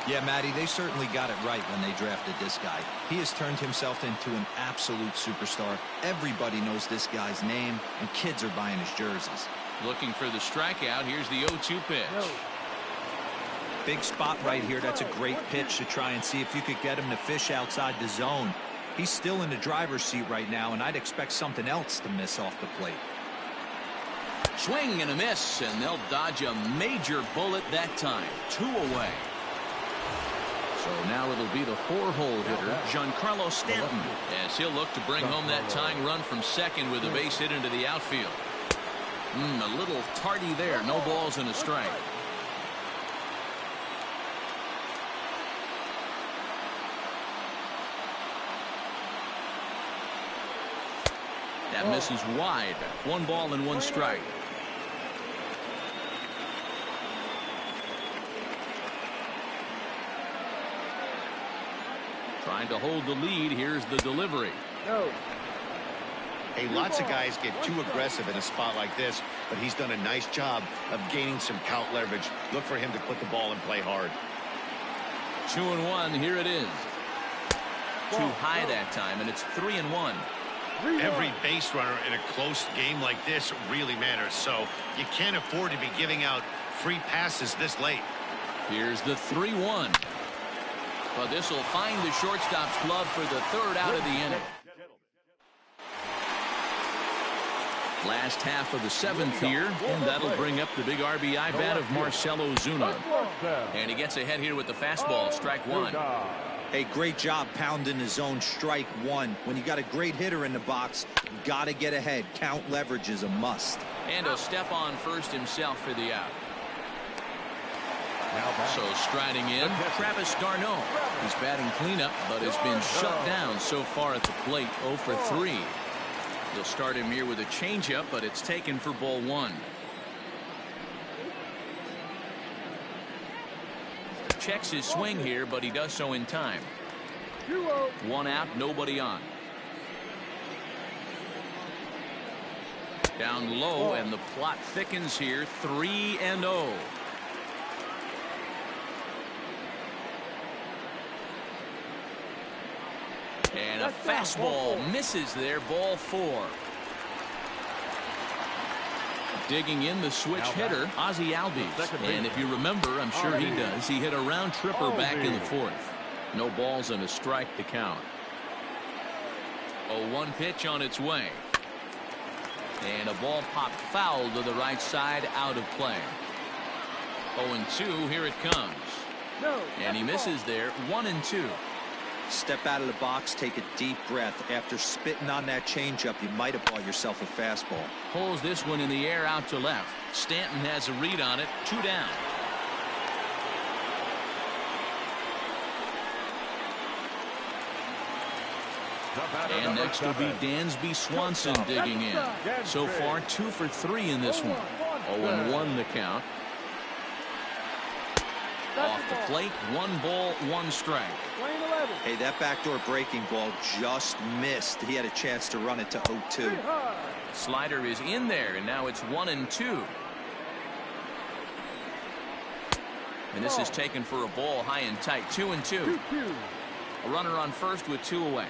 Yeah, Matty, they certainly got it right when they drafted this guy. He has turned himself into an absolute superstar. Everybody knows this guy's name, and kids are buying his jerseys. Looking for the strikeout. Here's the 0-2 pitch. Big spot right here. That's a great pitch to try and see if you could get him to fish outside the zone. He's still in the driver's seat right now, and I'd expect something else to miss off the plate. Swing and a miss, and they'll dodge a major bullet that time. 2 away. So now it'll be the 4-hole hitter, Giancarlo Stanton, as he'll look to bring home that tying run from second with a base hit into the outfield. A little tardy there. No balls and a strike. That misses wide. 1 ball and 1 strike. Trying to hold the lead. Here's the delivery. Hey, lots of guys get too aggressive in a spot like this, but he's done a nice job of gaining some count leverage. Look for him to put the ball and play hard. 2-1. Here it is. Too high that time, and it's 3-1. Every base runner in a close game like this really matters, so you can't afford to be giving out free passes this late. Here's the 3-1. But this will find the shortstop's glove for the 3rd out of the inning. Last half of the 7th here, and that'll bring up the big RBI bat of Marcell Ozuna. And he gets ahead here with the fastball. Strike 1. Hey, great job pounding the zone. Strike 1. When you got a great hitter in the box, you got to get ahead. Count leverage is a must. And a step on first himself for the out. So striding in, Travis d'Arnaud. He's batting cleanup, but has been shut down so far at the plate. 0 for 3. They'll start him here with a changeup, but it's taken for ball 1. Checks his swing here, but he does so in time. 1 out, nobody on. Down low, and the plot thickens here. 3-0. And a fastball misses there. Ball 4. Digging in the switch hitter, Ozzie Albies. And if you remember, I'm sure he does, he hit a round tripper back in the 4th. No balls and a strike to count. 0-1 pitch on its way. And a ball popped foul to the right side, out of play. 0-2, here it comes. And he misses there. 1-2. Step out of the box, take a deep breath. After spitting on that changeup, you might have bought yourself a fastball. Pulls this one in the air out to left. Stanton has a read on it. 2 down. And next will be Dansby Swanson digging in. So far 2 for 3 in this one. 0-1 the count. Off the plate, 1 ball, 1 strike. Hey, that backdoor breaking ball just missed. He had a chance to run it to 0-2. Slider is in there, and now it's 1-2. And this is taken for a ball high and tight. 2-2. A runner on first with 2 away.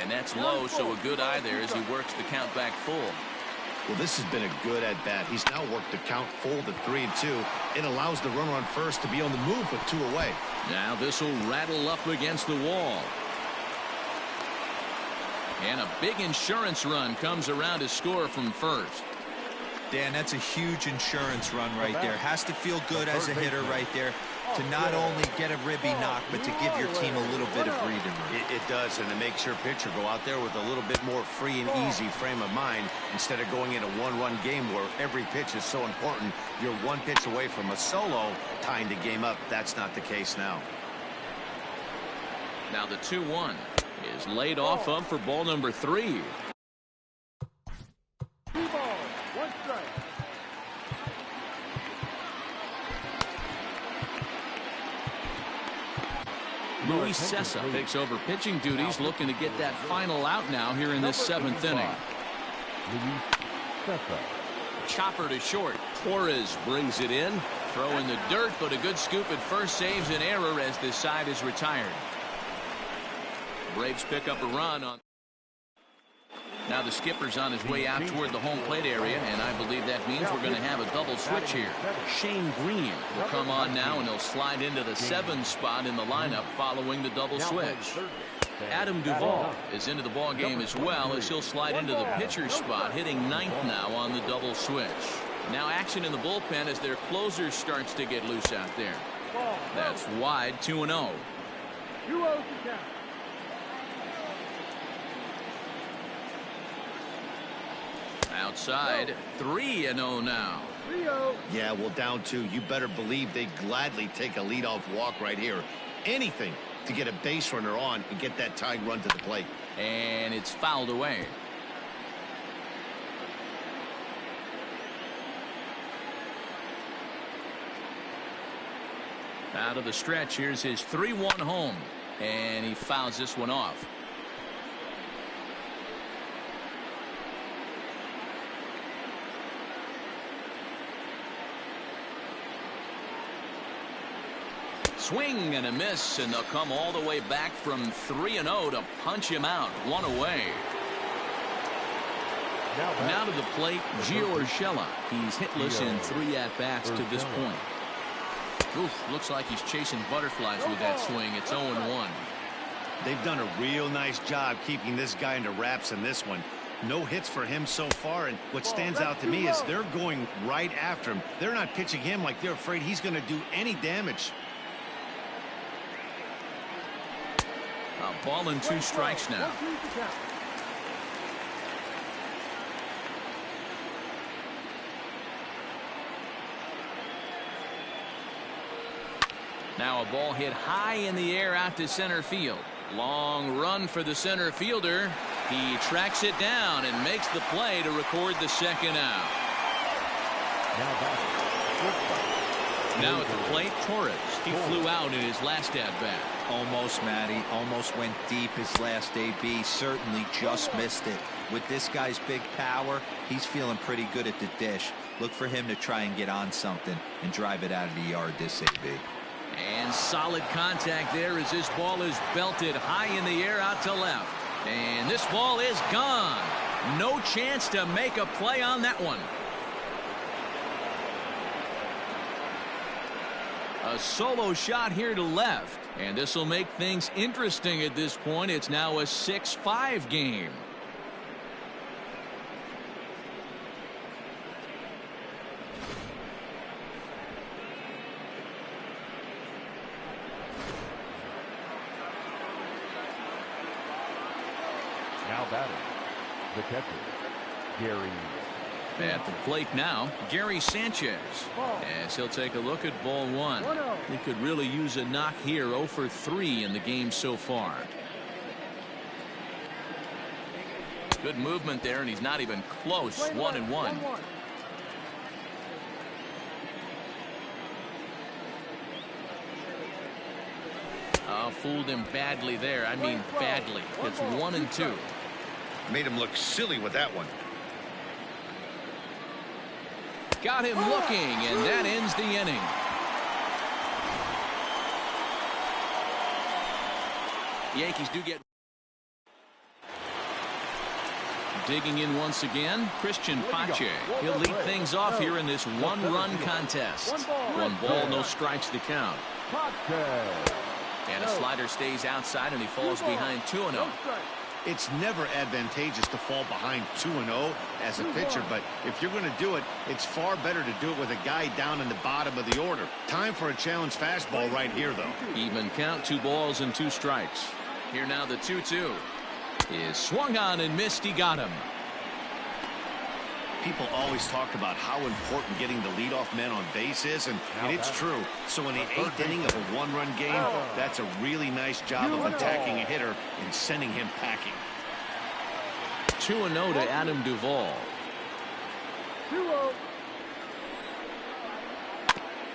And that's low, so a good eye there as he works the count back full. Well, this has been a good at-bat. He's now worked the count full to 3-2. It allows the runner on first to be on the move with 2 away. Now this will rattle up against the wall. And a big insurance run comes around to score from first. Dan, that's a huge insurance run right there. Has to feel good as a hitter right there to not only get a ribby knock, but to give your team a little bit of breathing room. It does, and it makes your pitcher go out there with a little bit more free and easy frame of mind instead of going in a one-run game where every pitch is so important. You're one pitch away from a solo tying the game up. That's not the case now. Now the 2-1 is laid off of for ball number 3. 2 balls, 1 strike. Luis Sessa takes over pitching duties, looking to get that final out now here in this 7th inning. Luis Sessa. Chopper to short. Torres brings it in. Throw in the dirt, but a good scoop at first saves an error as this side is retired. Braves pick up a run on. Now the skipper's on his way out toward the home plate area, and I believe that means we're going to have a double switch here. Shane Green will come on now, and he'll slide into the 7 spot in the lineup following the double switch. Adam Duvall is into the ball game as well, as he'll slide into the pitcher's spot, hitting 9th now on the double switch. Now action in the bullpen as their closer starts to get loose out there. That's wide, 2-0. 2-0 to count. Outside, 3-0 now. 3-0. Yeah, well, down 2. You better believe they gladly take a leadoff walk right here. Anything to get a base runner on and get that tying run to the plate. And it's fouled away. Out of the stretch, here's his 3-1 home. And he fouls this one off. Swing and a miss, and they'll come all the way back from 3-0 to punch him out. 1 away. Now to the plate, Gio Urshela. He's hitless in 3 at-bats to this point. Oof, looks like he's chasing butterflies with that swing. It's 0-1. They've done a real nice job keeping this guy into wraps in this one. No hits for him so far, and what stands out to me is they're going right after him. They're not pitching him like they're afraid he's going to do any damage. A ball and 2 strikes now. Now a ball hit high in the air out to center field. Long run for the center fielder. He tracks it down and makes the play to record the 2nd out. Now at the plate, Torres. He flew out in his last at-bat. Almost, Matty. Almost went deep his last AB. Certainly just missed it. With this guy's big power, he's feeling pretty good at the dish. Look for him to try and get on something and drive it out of the yard this AB. And solid contact there as this ball is belted high in the air out to left. And this ball is gone. No chance to make a play on that one. A solo shot here to left. And this will make things interesting at this point. It's now a 6-5 game. Now batting, the catcher, Gary. At the plate now, Gary Sanchez, as he'll take a look at ball 1. He could really use a knock here. 0 for 3 in the game so far. Good movement there, and he's not even close. 1-1. Fooled him badly there. I mean badly. It's 1-2. Made him look silly with that one. Got him looking, and that ends the inning. Yankees do get digging in once again. Christian Pache. He'll lead things off here in this 1-run contest. 1 ball, no strikes to count. And a slider stays outside, and he falls behind 2-0. It's never advantageous to fall behind 2-0 as a pitcher, but if you're going to do it, it's far better to do it with a guy down in the bottom of the order. Time for a challenge fastball right here, though. Even count, 2 balls and 2 strikes. Here now the 2-2 is swung on and missed. He got him. People always talk about how important getting the leadoff man on base is, and it's true. So in the 8th inning of a 1-run game, that's a really nice job of attacking a hitter and sending him packing. 2-0 to Adam Duvall. 2-0.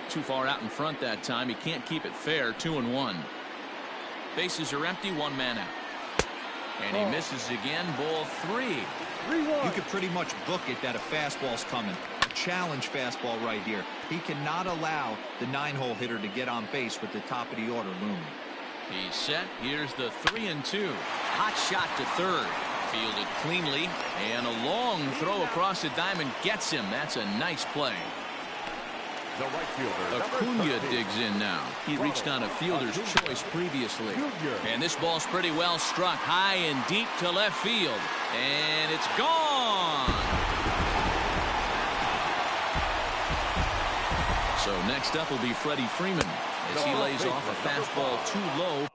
Too far out in front that time. He can't keep it fair. 2-1. Bases are empty. 1 man out. And he misses again. Ball 3. You could pretty much book it that a fastball's coming. A challenge fastball right here. He cannot allow the 9-hole hitter to get on base with the top of the order looming. He's set. Here's the 3-2. Hot shot to third. Fielded cleanly. And a long throw across the diamond gets him. That's a nice play. The right fielder, Acuna digs in now. He reached on a fielder's choice previously. And this ball's pretty well struck high and deep to left field. And it's gone. So next up will be Freddie Freeman as he lays off a fastball too low.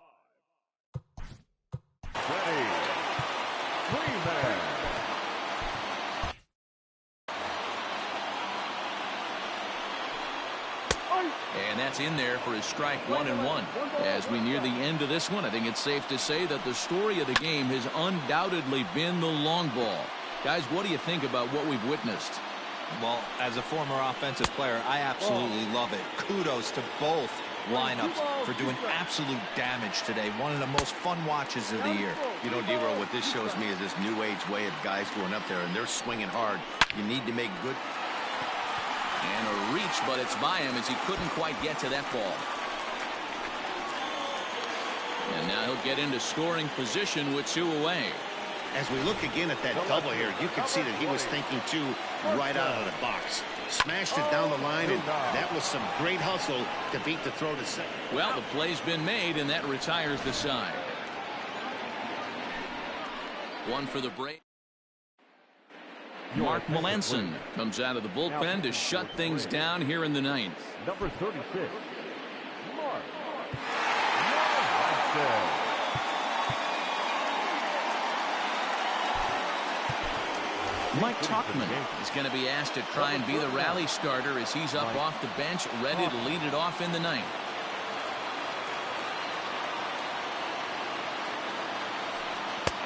Freddie Freeman. And that's in there for his strike 1-1. As we near the end of this one, I think it's safe to say that the story of the game has undoubtedly been the long ball. Guys, what do you think about what we've witnessed? Well, as a former offensive player, I absolutely love it. Kudos to both lineups for doing absolute damage today. One of the most fun watches of the year. You know, D-Roll, what this shows me is this new age way of guys going up there, and they're swinging hard. You need to make good... And a reach, but it's by him as he couldn't quite get to that ball. And now he'll get into scoring position with 2 away. As we look again at that double here, you can see that he was thinking, too, right out of the box. Smashed it down the line, and that was some great hustle to beat the throw to second. Well, the play's been made, and that retires the side. One for the break. Mark Melanson comes out of the bullpen to shut things down here in the 9th. Number 36, Mark Melanson. Mike Tauchman is going to be asked to try and be the rally starter as he's up off the bench, ready to lead it off in the 9th.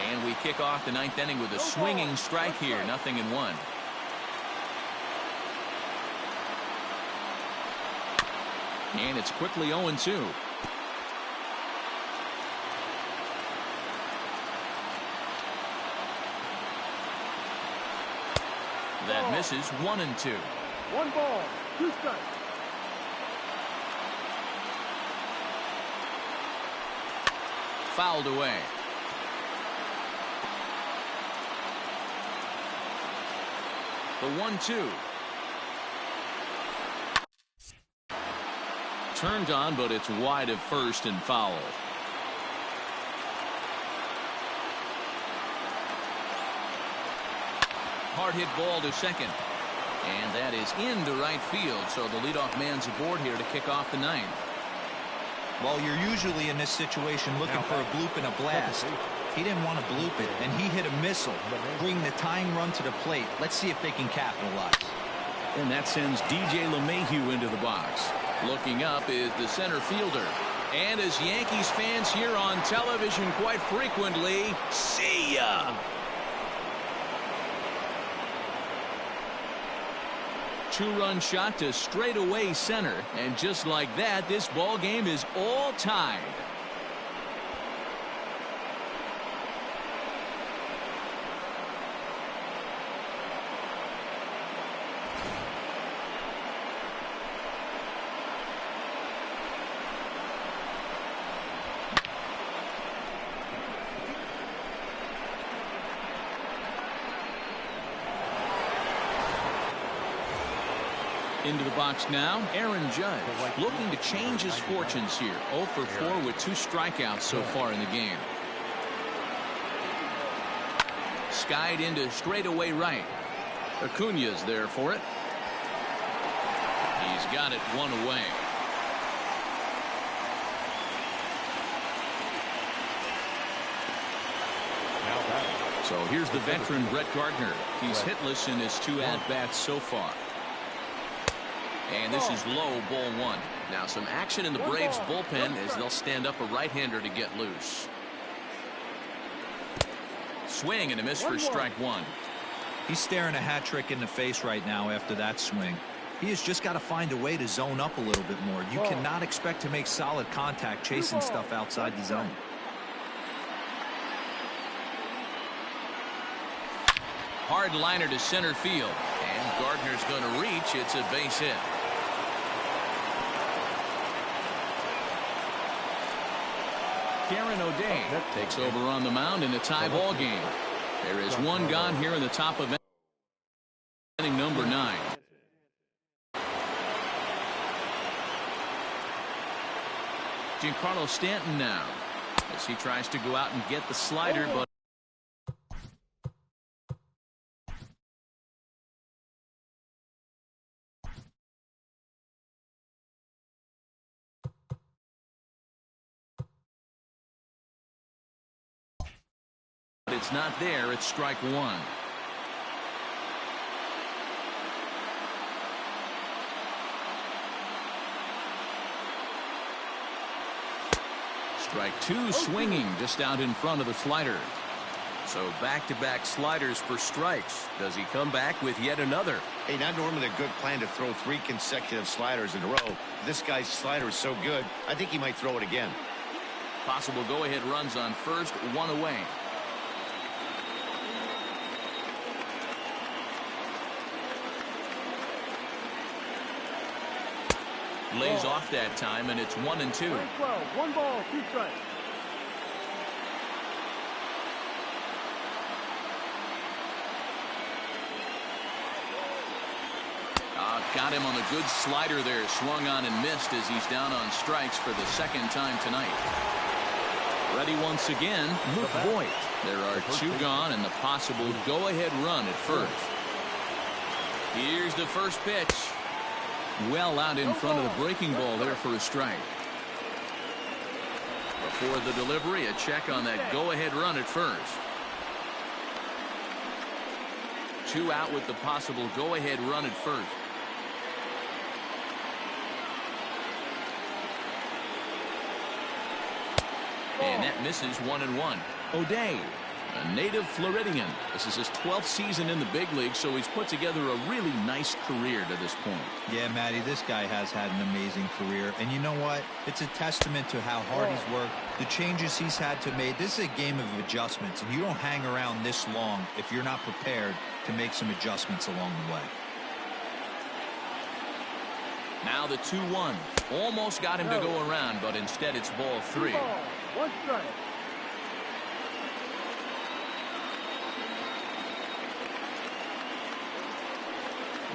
And we kick off the 9th inning with a swinging strike here, 0-1. And it's quickly 0-2. That misses. 1-2. 1 ball, 2 strikes. Fouled away. The 1-2. Turned on, but it's wide of first and foul. Hard hit ball to second. And that is into right field. So the leadoff man's aboard here to kick off the 9th. Well, you're usually in this situation looking for a bloop and a blast. He didn't want to bloop it, and he hit a missile, bringing the tying run to the plate. Let's see if they can capitalize. And that sends DJ LeMahieu into the box. Looking up is the center fielder. And as Yankees fans hear on television quite frequently, see ya! Two-run shot to straightaway center. And just like that, this ball game is all tied. Into the box now, Aaron Judge, looking to change his fortunes here. 0 for 4 with 2 strikeouts so far in the game. skied into straightaway right. Acuna's there for it. He's got it one away. So here's the veteran Brett Gardner. He's hitless in his 2 at-bats so far. And this is low, ball 1. Now some action in the Braves bullpen as they'll stand up a right-hander to get loose. Swing and a miss for strike 1. He's staring a hat trick in the face right now after that swing. He has just got to find a way to zone up a little bit more. You cannot expect to make solid contact chasing stuff outside the zone. Hard liner to center field. And Gardner's going to reach. It's a base hit. Karen O'Day takes over on the mound in a tie ball game. There is one gone here in the top of inning number 9. Giancarlo Stanton now as he tries to go out and get the slider, but it's not there. It's strike 1. Strike 2 swinging just out in front of the slider. So back-to-back sliders for strikes. Does he come back with yet another? Hey, not normally a good plan to throw 3 consecutive sliders in a row. This guy's slider is so good, I think he might throw it again. Possible go-ahead runs on first, 1 away. Lays off that time, and it's 1-2. 12, 1 ball, 2 strikes. Got him on the good slider there. Swung on and missed as he's down on strikes for the 2nd time tonight. Ready once again, Luke Voigt. There are 2 gone and the possible go-ahead run at first. Here's the first pitch. Well out in front of the breaking ball there for a strike. Before the delivery, a check on that go-ahead run at first. 2 out with the possible go-ahead run at first. And that misses 1-1. O'Day, a native Floridian. This is his 12th season in the big league, so he's put together a really nice career to this point. Yeah, Matty, this guy has had an amazing career. And you know what? It's a testament to how hard he's worked, the changes he's had to make. This is a game of adjustments, and you don't hang around this long if you're not prepared to make some adjustments along the way. Now the 2-1. Almost got him to go around, but instead it's ball 3. 2 balls, 1 strike.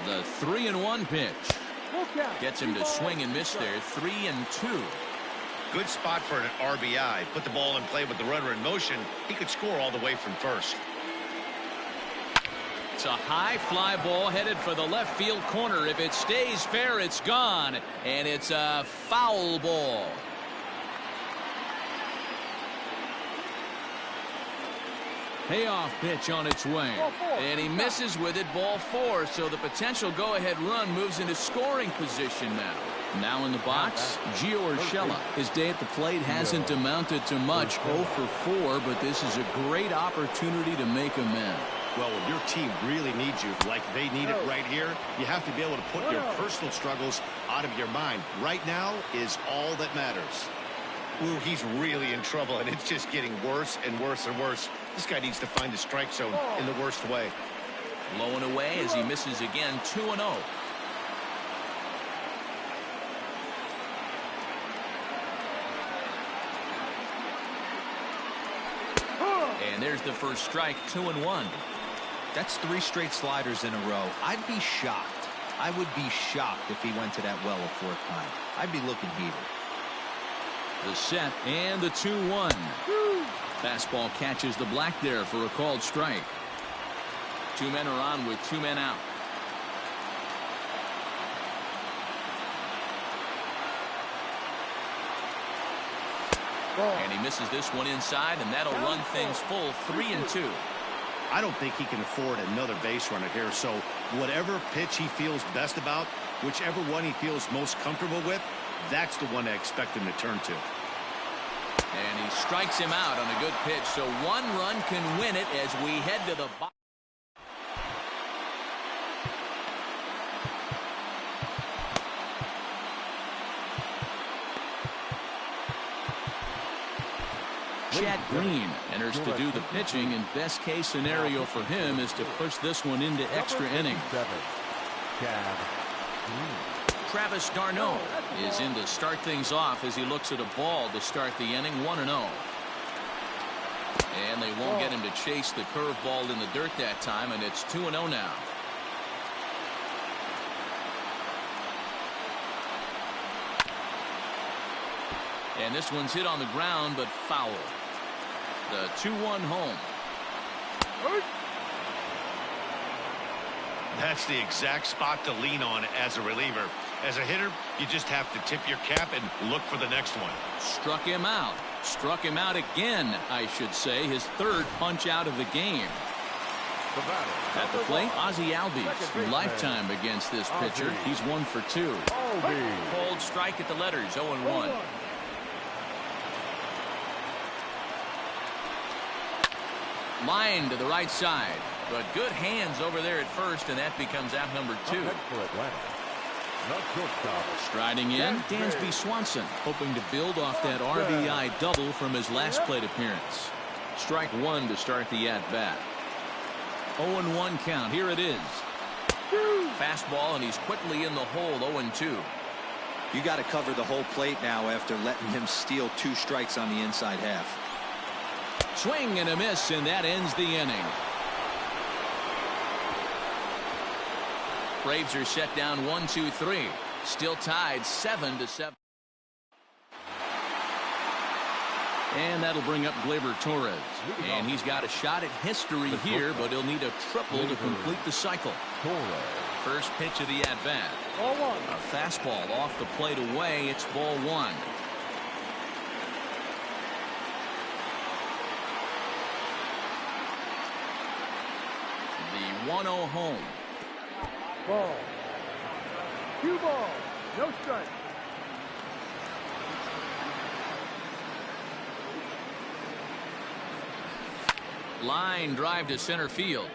The 3-1 pitch. Gets him to swing and miss there. 3-2. Good spot for an RBI. Put the ball in play with the runner in motion. He could score all the way from first. It's a high fly ball headed for the left field corner. If it stays fair, it's gone. And it's a foul ball. Payoff pitch on its way. And he misses with it, ball 4. So the potential go-ahead run moves into scoring position now. Now in the box, Gio Urshela. His day at the plate hasn't amounted to much, 0 for 4, but this is a great opportunity to make amends. Well, when your team really needs you, like they need it right here, you have to be able to put your personal struggles out of your mind. Right now is all that matters. Ooh, he's really in trouble, and it's just getting worse and worse and worse. This guy needs to find the strike zone in the worst way. Low and away as he misses again, 2-0. And there's the first strike, 2-1. That's 3 straight sliders in a row. I'd be shocked. I would be shocked if he went to that well a 4th time. I'd be looking heated. The set and the 2-1. Fastball catches the black there for a called strike. Two men are on with two men out. And he misses this one inside, and that'll run things full 3-2. I don't think he can afford another base runner here, so whatever pitch he feels best about, whichever one he feels most comfortable with, that's the one I expect him to turn to. And he strikes him out on a good pitch, so one run can win it as we head to the bottom. Chad Green enters to do the pitching, and best case scenario for him is to push this one into extra innings. Travis d'Arnaud is in to start things off as he looks at a ball to start the inning. 1-0. And they won't get him to chase the curveball in the dirt that time, and it's 2-0 now. And this one's hit on the ground, but foul. The 2-1 home. That's the exact spot to lean on as a reliever. As a hitter, you just have to tip your cap and look for the next one. Struck him out. Struck him out again, I should say. His third punch out of the game. At the plate, Ozzie Albies. Lifetime against this pitcher. He's 1 for 2. Cold strike at the letters. 0-1. Line to the right side, but good hands over there at first, and that becomes out number 2. Striding in, Dansby Swanson, hoping to build off that RBI double from his last plate appearance. Strike one to start the at-bat. 0-1 count. Here it is. Fastball, and he's quickly in the hole. 0-2. You got to cover the whole plate now after letting him steal 2 strikes on the inside half. Swing and a miss, and that ends the inning. Braves are set down 1-2-3. Still tied 7-7. And that'll bring up Gleyber Torres. And he's got a shot at history here, but he'll need a triple to complete the cycle. First pitch of the at-bat. A fastball off the plate away. It's ball 1. The 1-0 home. Ball. 2 balls. No strike. Line drive to center field.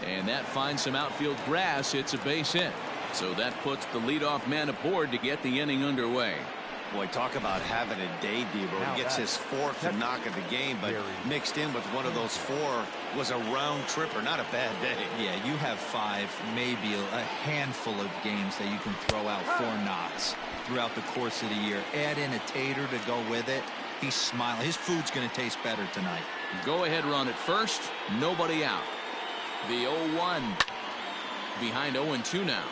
And that finds some outfield grass. It's a base hit. So that puts the leadoff man aboard to get the inning underway. Boy, talk about having a day, Debo. He gets his 4th knock of the game, but mixed in with one of those 4 was a round tripper. Not a bad day. Yeah, you have 5, maybe a handful of games that you can throw out 4 knocks throughout the course of the year. Add in a tater to go with it. He's smiling. His food's going to taste better tonight. Go ahead run at first. Nobody out. The 0-1 behind 0-2 now.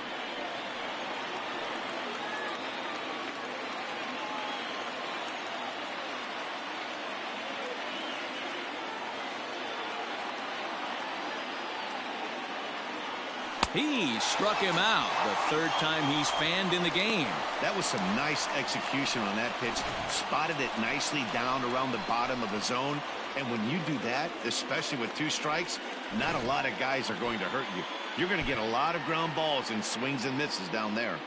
He struck him out. The 3rd time he's fanned in the game. That was some nice execution on that pitch. Spotted it nicely down around the bottom of the zone. And when you do that, especially with 2 strikes, not a lot of guys are going to hurt you. You're going to get a lot of ground balls and swings and misses down there.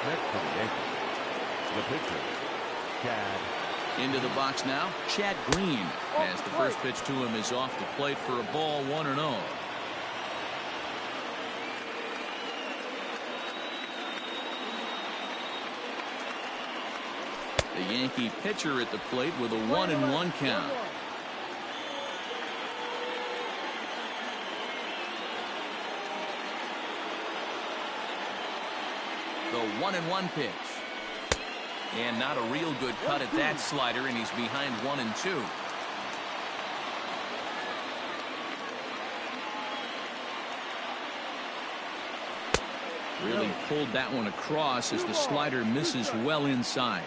Next for the Yankees, the pitcher, Chad. Into the box now, Chad Green, as the first pitch to him is off the plate for a ball. 1-0. The Yankee pitcher at the plate with a 1-1 count. The 1-1 pitch. And not a real good cut at that slider, and he's behind 1-2. Really pulled that one across as the slider misses well inside.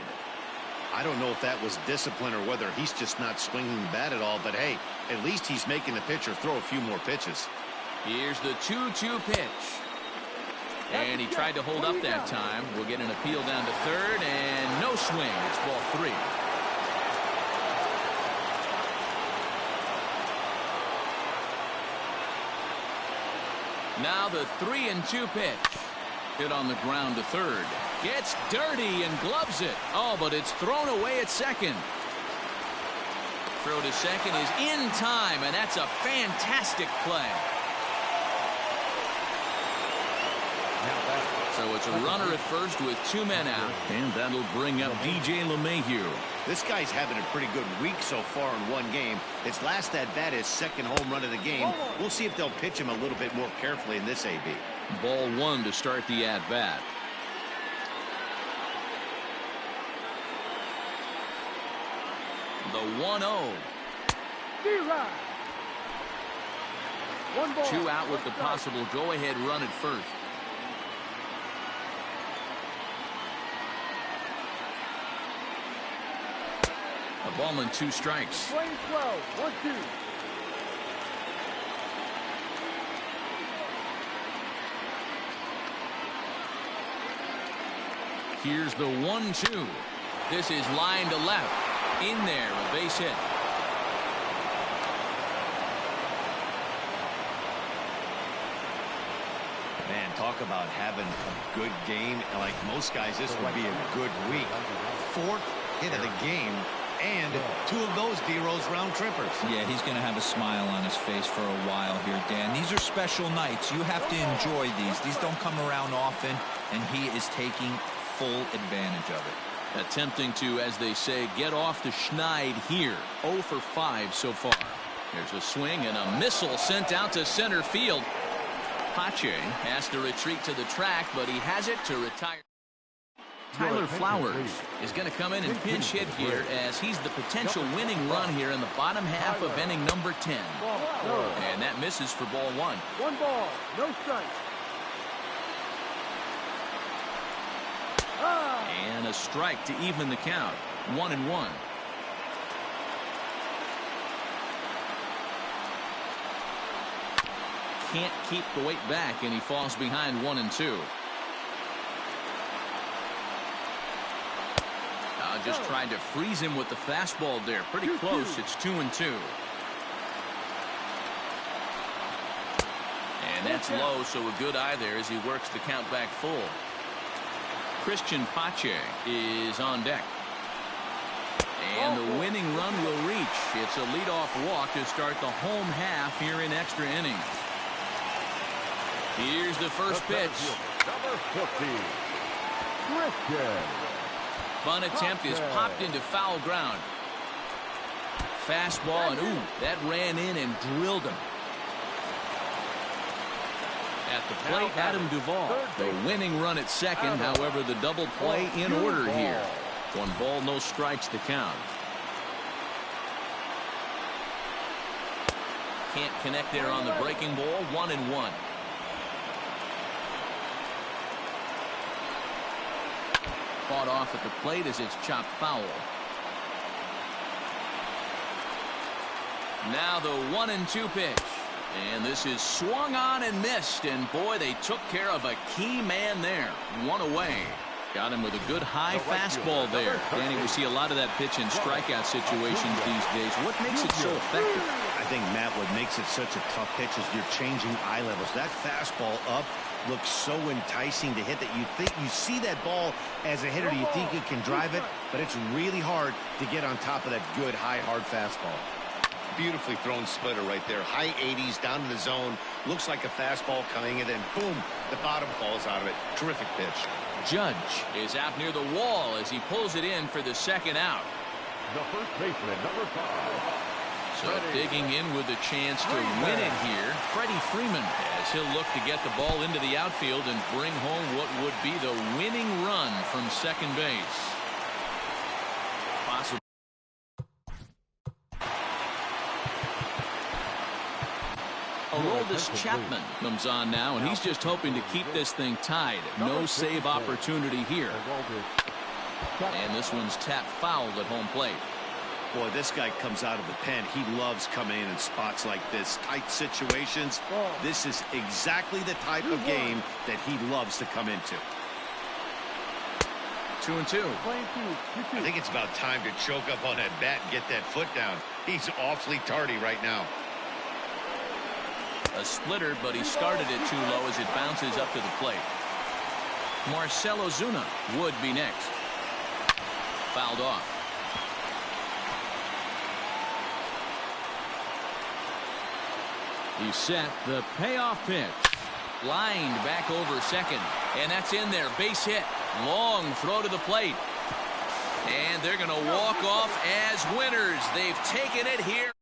I don't know if that was discipline or whether he's just not swinging the bat at all, but hey, at least he's making the pitcher throw a few more pitches. Here's the 2-2 pitch. And he tried to hold up that time. We'll get an appeal down to third, and no swing. It's ball 3. Now the 3-2 pitch. Hit on the ground to third. Gets dirty and gloves it. Oh, but it's thrown away at second. Throw to second is in time, and that's a fantastic play. So it's a runner at first with 2 men out, and that'll bring up DJ LeMahieu. This guy's having a pretty good week so far in one game. His last at-bat is second home run of the game. We'll see if they'll pitch him a little bit more carefully in this AB. Ball 1 to start the at-bat. The 1-0. 2 out with the possible go-ahead run at first. A ball and 2 strikes. Playing 12, 1-2. Here's the 1-2. This is line to left. In there, a base hit. Man, talk about having a good game. Like most guys, this would be a good week. 4th hit of the game, and 2 of those D-Rose round trippers. Yeah, he's going to have a smile on his face for a while here, Dan. These are special nights. You have to enjoy these. These don't come around often, and he is taking full advantage of it. Attempting to, as they say, get off the schneid here. 0 for 5 so far. There's a swing and a missile sent out to center field. Pache has to retreat to the track, but he has it to retire. Tyler Flowers is going to come in and pinch hit here as he's the potential winning run here in the bottom half of inning number 10. And that misses for ball 1. 1 ball, no strike. And a strike to even the count. 1-1. Can't keep the weight back, and he falls behind 1-2. Just tried to freeze him with the fastball there. Pretty close. It's 2-2. And that's low, so a good eye there as he works the count back full. Christian Pache is on deck. And the winning run will reach. It's a leadoff walk to start the home half here in extra innings. Here's the first pitch. Number 50, Christian. Bunt attempt is popped into foul ground. Fastball, and ooh, that ran in and drilled him. At the plate, Adam Duvall. The winning run at second, however, the double play in order here. 1 ball, no strikes to count. Can't connect there on the breaking ball. 1-1. Fought off at the plate as it's chopped foul. Now the 1-2 pitch. And this is swung on and missed. And boy, they took care of a key man there. 1 away. Got him with a good high fastball there. Danny, we see a lot of that pitch in strikeout situations these days. What makes it so effective? I think, Matt, what makes it such a tough pitch is you're changing eye levels. That fastball up looks so enticing to hit that you see that ball as a hitter, you think you can drive it, but it's really hard to get on top of that good high hard fastball. Beautifully thrown splitter right there. High 80s down in the zone. Looks like a fastball coming, and then boom, the bottom falls out of it. Terrific pitch. Judge is out near the wall as he pulls it in for the second out. The first baseman, number 5. So digging in with a chance to win it here, Freddie Freeman, as he'll look to get the ball into the outfield and bring home what would be the winning run from second base. Possible. Aroldis Chapman comes on now, and he's just hoping to keep this thing tied. No save opportunity here. And this one's tapped foul at home plate. Boy, this guy comes out of the pen. He loves coming in spots like this, tight situations. This is exactly the type of game that he loves to come into. 2-2. I think it's about time to choke up on that bat and get that foot down. He's awfully tardy right now. A splitter, but he started it too low as it bounces up to the plate. Marcell Ozuna would be next. Fouled off. He's set the payoff pitch. Lined back over second. And that's in there. Base hit. Long throw to the plate. And they're going to walk off as winners. They've taken it here.